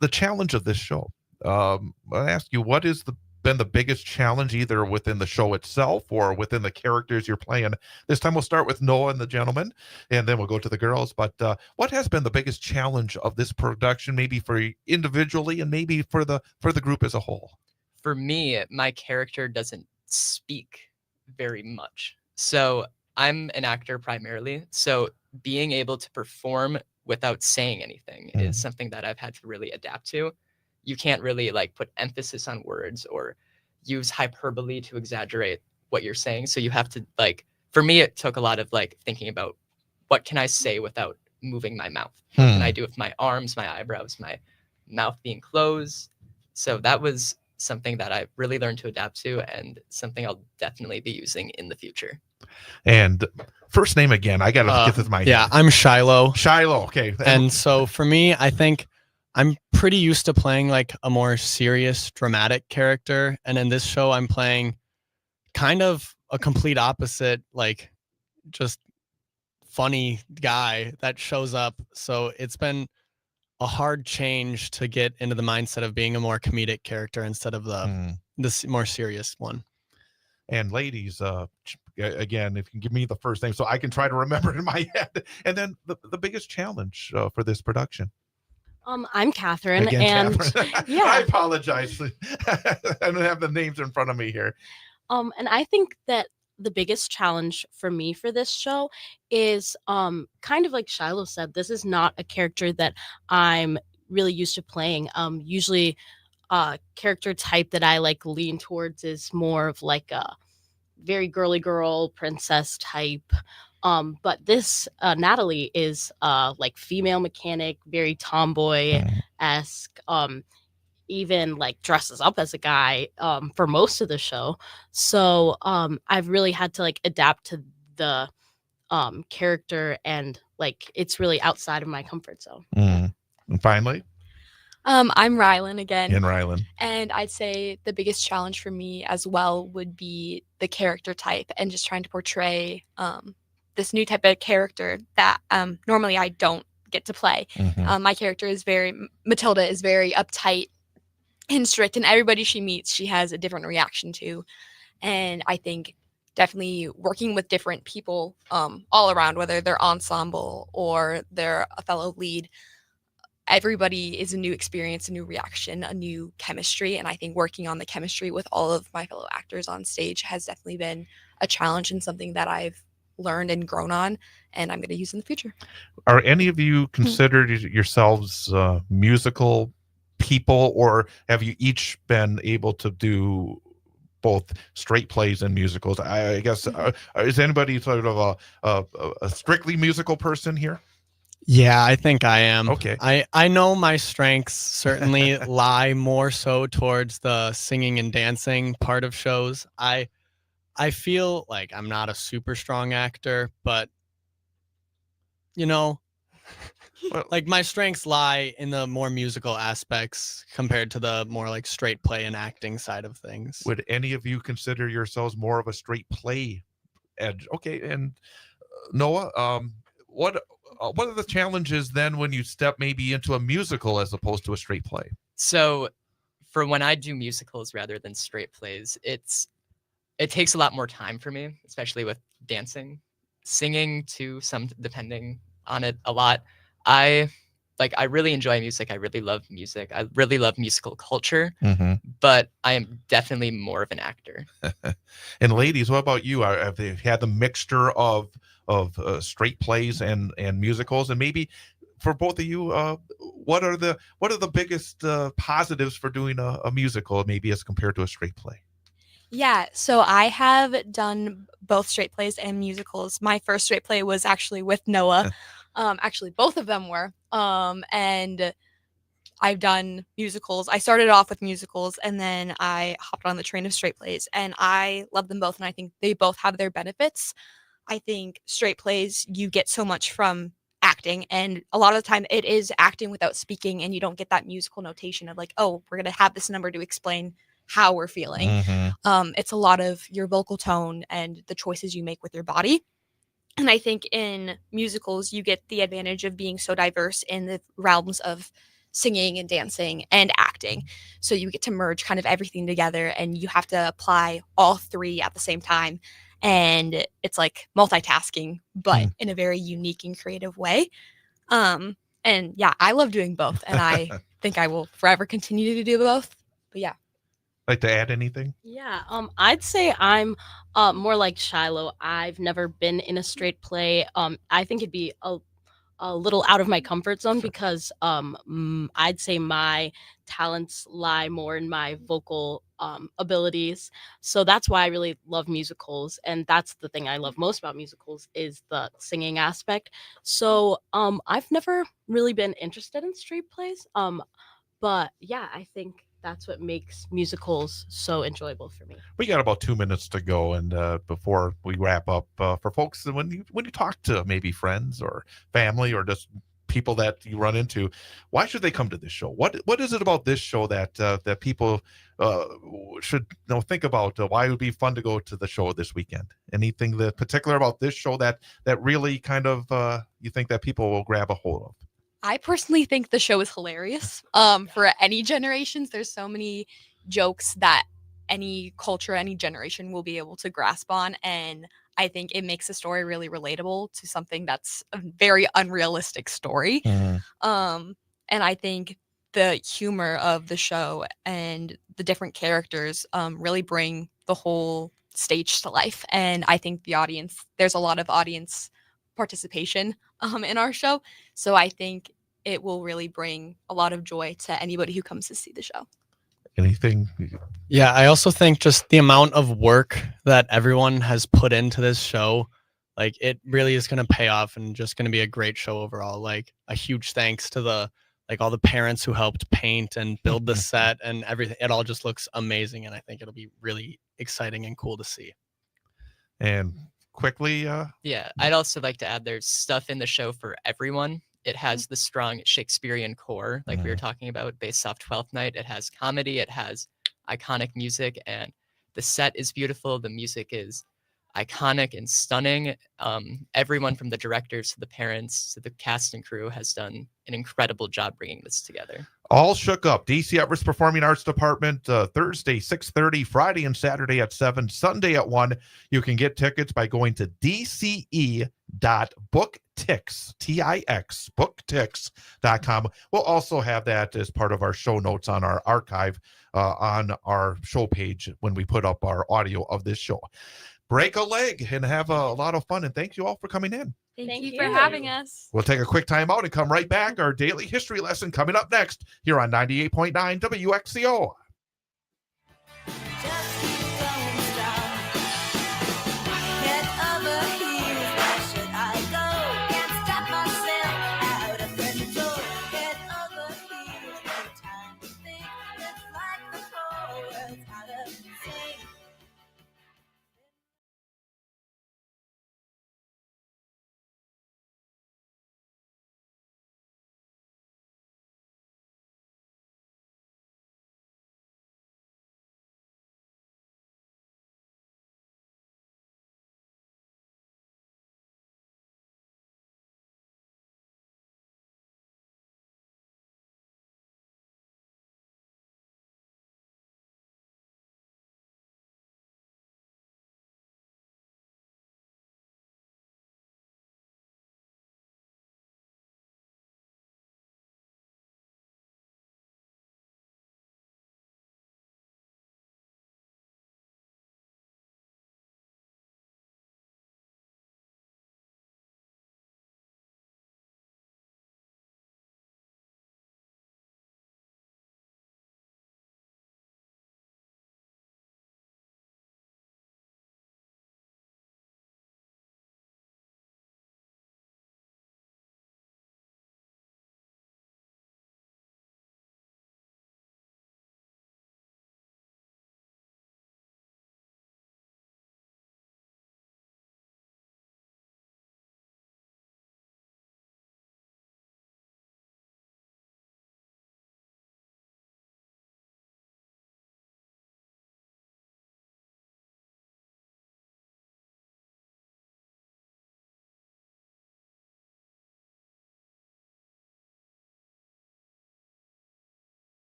The challenge of this show, I'll ask you, what has been the biggest challenge, either within the show itself or within the characters you're playing? This time we'll start with Noah and the gentleman, and then we'll go to the girls. But what has been the biggest challenge of this production, maybe for you individually and maybe for the group as a whole? For me, my character doesn't speak very much. So I'm an actor primarily. So being able to perform without saying anything is something that I've had to really adapt to. You can't really like put emphasis on words or use hyperbole to exaggerate what you're saying. So you have to, like, for me, it took a lot of like thinking about what can I say without moving my mouth? What can I do with my arms, my eyebrows, my mouth being closed? So that was something that I really learned to adapt to, and something I'll definitely be using in the future. And first name again, I gotta get this in my Yeah, head. I'm Shiloh. Shiloh, okay. And so for me, I think I'm pretty used to playing like a more serious, dramatic character. And in this show, I'm playing kind of a complete opposite, like just funny guy that shows up. So it's been a hard change to get into the mindset of being a more comedic character instead of the more serious one. And ladies, again, if you can give me the first name so I can try to remember it in my head. And then the biggest challenge for this production. I'm Catherine, Again, and Catherine. yeah, I apologize. I don't have the names in front of me here. and I think that the biggest challenge for me for this show is kind of like Shiloh said, this is not a character that I'm really used to playing. Usually character type that I like lean towards is more of like a very girly girl princess type. But this Natalie is like female mechanic, very tomboy-esque, even like dresses up as a guy for most of the show. So I've really had to like adapt to the character, and like it's really outside of my comfort zone. And finally, I'm Rylan again. in Rylan. And I'd say the biggest challenge for me as well would be the character type and just trying to portray this new type of character that normally I don't get to play. My character is Matilda is very uptight and strict, and everybody she meets, she has a different reaction to. And I think definitely working with different people all around, whether they're ensemble or they're a fellow lead, everybody is a new experience, a new reaction, a new chemistry. And I think working on the chemistry with all of my fellow actors on stage has definitely been a challenge and something that I've learned and grown on, and I'm going to use in the future. Are any of you considered yourselves musical people, or have you each been able to do both straight plays and musicals. I guess is anybody sort of a strictly musical person here? Yeah, I think I am. Okay. I know my strengths certainly lie more so towards the singing and dancing part of shows. I feel like I'm not a super strong actor, but you know, like my strengths lie in the more musical aspects compared to the more like straight play and acting side of things. Would any of you consider yourselves more of a straight play edge? Okay, and Noah, what are the challenges then when you step maybe into a musical as opposed to a straight play? So for when I do musicals rather than straight plays, it takes a lot more time for me, especially with dancing, singing too, some depending on it a lot. I really enjoy music. I really love music. I really love musical culture, but I am definitely more of an actor. And ladies, what about you? Have they had the mixture of straight plays and musicals? And maybe for both of you, what are the biggest positives for doing a musical, maybe as compared to a straight play? Yeah, so I have done both straight plays and musicals. My first straight play was actually with Noah. Actually, both of them were. And I've done musicals. I started off with musicals, and then I hopped on the train of straight plays, and I love them both, and I think they both have their benefits. I think straight plays, you get so much from acting, and a lot of the time it is acting without speaking, and you don't get that musical notation of like, oh, we're going to have this number to explain how we're feeling. It's a lot of your vocal tone and the choices you make with your body. And I think in musicals, you get the advantage of being so diverse in the realms of singing and dancing and acting. So you get to merge kind of everything together, and you have to apply all three at the same time. And it's like multitasking, but in a very unique and creative way. And yeah, I love doing both, and I think I will forever continue to do both. But yeah. Like to add anything? Yeah, I'd say I'm more like Shiloh. I've never been in a straight play. I think it'd be a little out of my comfort zone because I'd say my talents lie more in my vocal abilities. So that's why I really love musicals, and that's the thing I love most about musicals is the singing aspect. So I've never really been interested in straight plays. But yeah, I think that's what makes musicals so enjoyable for me. We got about 2 minutes to go, and before we wrap up, for folks, when you talk to maybe friends or family or just people that you run into, why should they come to this show? What is it about this show that people should think about? Why it would be fun to go to the show this weekend? Anything that particular about this show that really kind of you think that people will grab a hold of? I personally think the show is hilarious. For any generations, there's so many jokes that any culture, any generation will be able to grasp on. And I think it makes the story really relatable to something that's a very unrealistic story. And I think the humor of the show and the different characters really bring the whole stage to life. And I think there's a lot of audience participation in our show. So I think it will really bring a lot of joy to anybody who comes to see the show. Anything? Yeah, I also think just the amount of work that everyone has put into this show, like it really is going to pay off and just going to be a great show overall. Like a huge thanks to all the parents who helped paint and build the set and everything. It all just looks amazing, and I think it'll be really exciting and cool to see. And quickly, yeah, I'd also like to add there's stuff in the show for everyone. It has the strong Shakespearean core, like we were talking about, based off Twelfth Night. It has comedy, it has iconic music, and the set is beautiful. The music is iconic and stunning. Everyone from the directors to the parents to the cast and crew has done an incredible job bringing this together. All Shook Up, DC Everest Performing Arts Department, Thursday 6:30, Friday and Saturday at 7, Sunday at 1. You can get tickets by going to dce.booktix, T-I-X, booktix.com. We'll also have that as part of our show notes on our archive on our show page when we put up our audio of this show. Break a leg and have a lot of fun, and thank you all for coming in. Thank you for having us. We'll take a quick time out and come right back. Our daily history lesson coming up next here on 98.9 WXCO. Just keep going.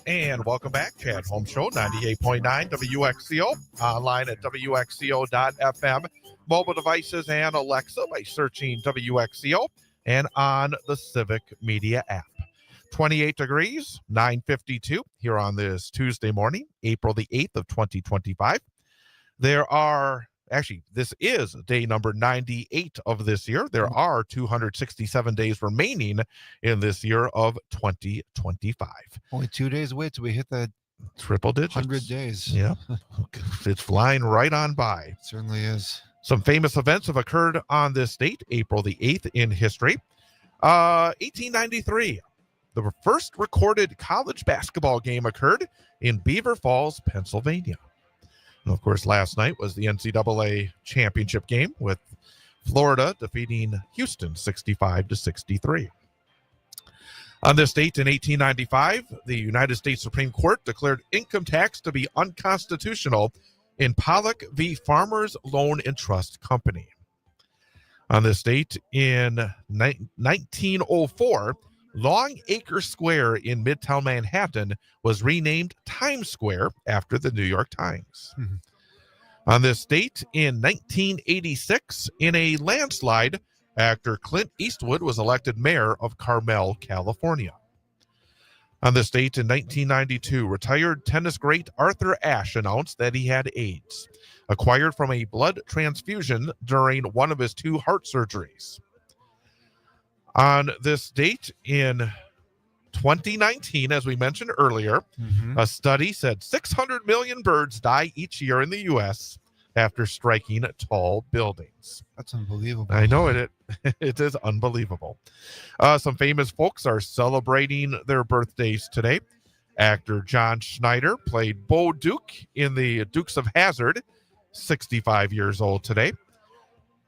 And welcome back, Chad Holmes Show, 98.9 WXCO, online at WXCO.FM, mobile devices and Alexa by searching WXCO, and on the Civic Media app. 28 degrees, 9:52 here on this Tuesday morning, April the 8th of 2025. This is day number 98 of this year. There are 267 days remaining in this year of 2025. Only 2 days away till we hit that Triple digits. 100 days. Yeah. It's flying right on by. It certainly is. Some famous events have occurred on this date, April the 8th in history. 1893. The first recorded college basketball game occurred in Beaver Falls, Pennsylvania. And of course, last night was the NCAA championship game with Florida defeating Houston 65-63. On this date in 1895, the United States Supreme Court declared income tax to be unconstitutional in Pollock v. Farmers Loan and Trust Company. On this date in 1904, Long Acre Square in Midtown Manhattan was renamed Times Square after the New York Times. Mm-hmm. On this date in 1986, in a landslide, actor Clint Eastwood was elected mayor of Carmel, California. On this date in 1992, retired tennis great Arthur Ashe announced that he had AIDS, acquired from a blood transfusion during one of his 2 heart surgeries. On this date in 2019, as we mentioned earlier, a study said 600 million birds die each year in the U.S. after striking tall buildings. That's unbelievable. I know it is unbelievable. Some famous folks are celebrating their birthdays today. Actor John Schneider played Bo Duke in the Dukes of Hazzard, 65 years old today.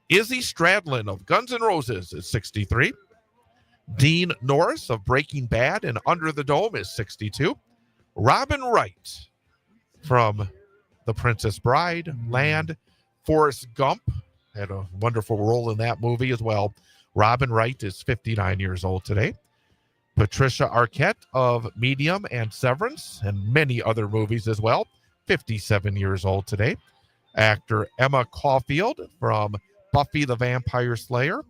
Izzy Stradlin of Guns N' Roses is 63. Dean Norris of Breaking Bad and Under the Dome is 62. Robin Wright from The Princess Bride, Land, Forrest Gump had a wonderful role in that movie as well. Robin Wright is 59 years old today. Patricia Arquette of Medium and Severance and many other movies as well, 57 years old today. Actor Emma Caulfield from Buffy the Vampire Slayer,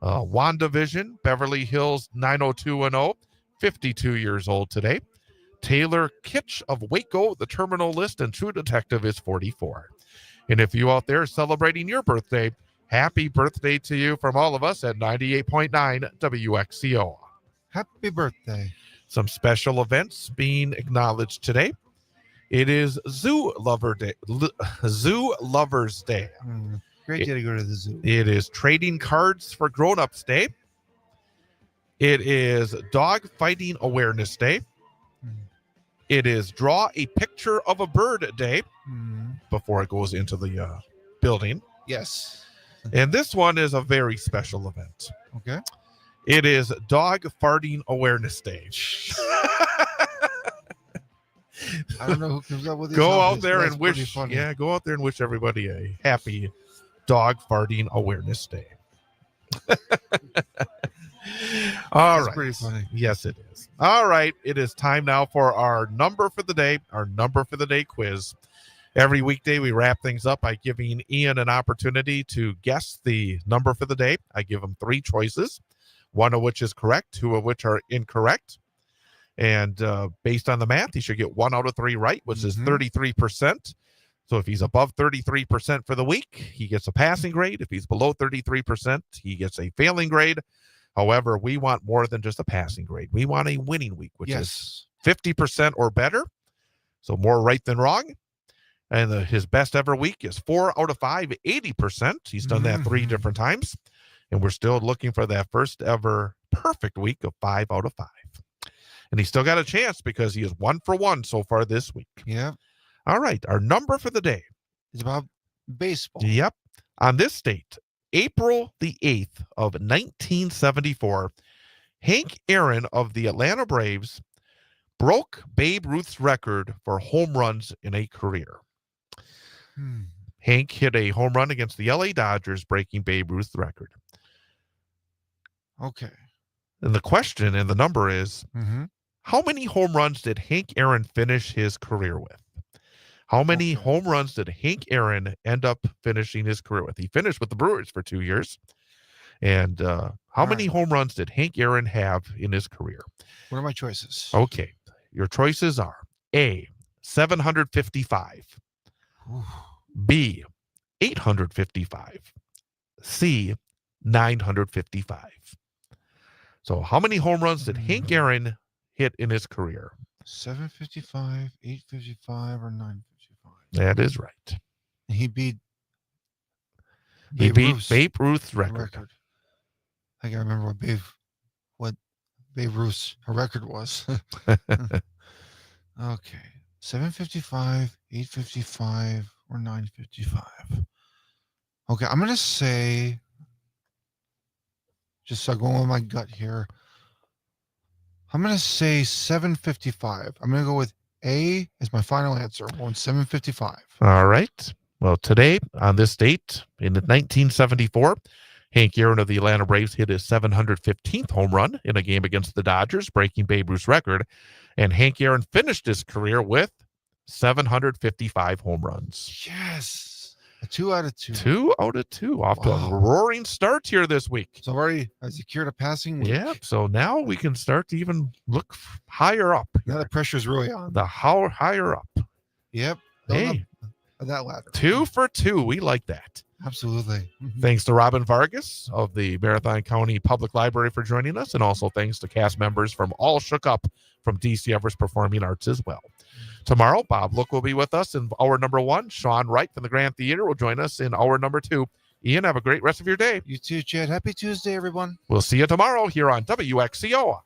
WandaVision, Beverly Hills 90210, 52 years old today. Taylor Kitsch of Waco, The Terminal List, and True Detective is 44. And if you out there are celebrating your birthday, happy birthday to you from all of us at 98.9 WXCO. Happy birthday. Some special events being acknowledged today. It is Zoo Lovers Day. Great day to go to the zoo. It is Trading Cards for Grown-Ups Day. It is Dog Fighting Awareness Day. It is Draw a Picture of a Bird Day before it goes into the building. Yes. And this one is a very special event. Okay. It is Dog Farting Awareness Day. I don't know who comes up with these. Go out there That's and pretty wish. funny. Yeah, go out there and wish everybody a happy Dog Farting Awareness Day. All That's right. pretty funny. Yes, it is. All right. It is time now for our number for the day, our number for the day quiz. Every weekday, we wrap things up by giving Ian an opportunity to guess the number for the day. I give him 3 choices, 1 of which is correct, 2 of which are incorrect. And based on the math, he should get 1 out of 3 right, which is 33%. So if he's above 33% for the week, he gets a passing grade. If he's below 33%, he gets a failing grade. However, we want more than just a passing grade. We want a winning week, which is 50% or better. So more right than wrong. And his best ever week is 4 out of 5, 80%. He's done that 3 different times. And we're still looking for that first ever perfect week of 5 out of 5. And he's still got a chance because he is 1 for 1 so far this week. Yeah. All right. Our number for the day is about baseball. Yep. On this date, April the 8th of 1974, Hank Aaron of the Atlanta Braves broke Babe Ruth's record for home runs in a career. Hank hit a home run against the LA Dodgers, breaking Babe Ruth's record. Okay. And the question and the number is, How many home runs did Hank Aaron finish his career with? How many home runs did Hank Aaron end up finishing his career with? He finished with the Brewers for 2 years. And how many home runs did Hank Aaron have in his career? What are my choices? Okay. Your choices are A, 755, B, 855, C, 955. So how many home runs did Hank Aaron hit in his career? 755, 855, or 955? That is right. He beat He beat Babe Ruth's record. I gotta remember what Babe Ruth's record was. Okay. 755, 855, or 955. Okay, I'm gonna say, just so going with my gut here, I'm gonna say 755. I'm gonna go with A as my final answer. I'm going 755. All right. Well, today, on this date, in 1974, Hank Aaron of the Atlanta Braves hit his 715th home run in a game against the Dodgers, breaking Babe Ruth's record. And Hank Aaron finished his career with 755 home runs. Yes. A 2 out of 2. 2 out of 2. Off to a roaring start here this week. So I've already secured a passing week. Yeah. So now we can start to even look higher up. Now the pressure's really on. Higher up. Yep. Hey. That ladder. 2 for 2. We like that. Absolutely. Thanks to Robyn Vargas of the Marathon County Public Library for joining us, and also thanks to cast members from All Shook Up from DC Everest Performing Arts as well. Tomorrow, Bob Look will be with us in hour number 1. Sean Wright from the Grand Theater will join us in hour number 2. Ian, have a great rest of your day. You too, Chad. Happy Tuesday, everyone. We'll see you tomorrow here on WXCO.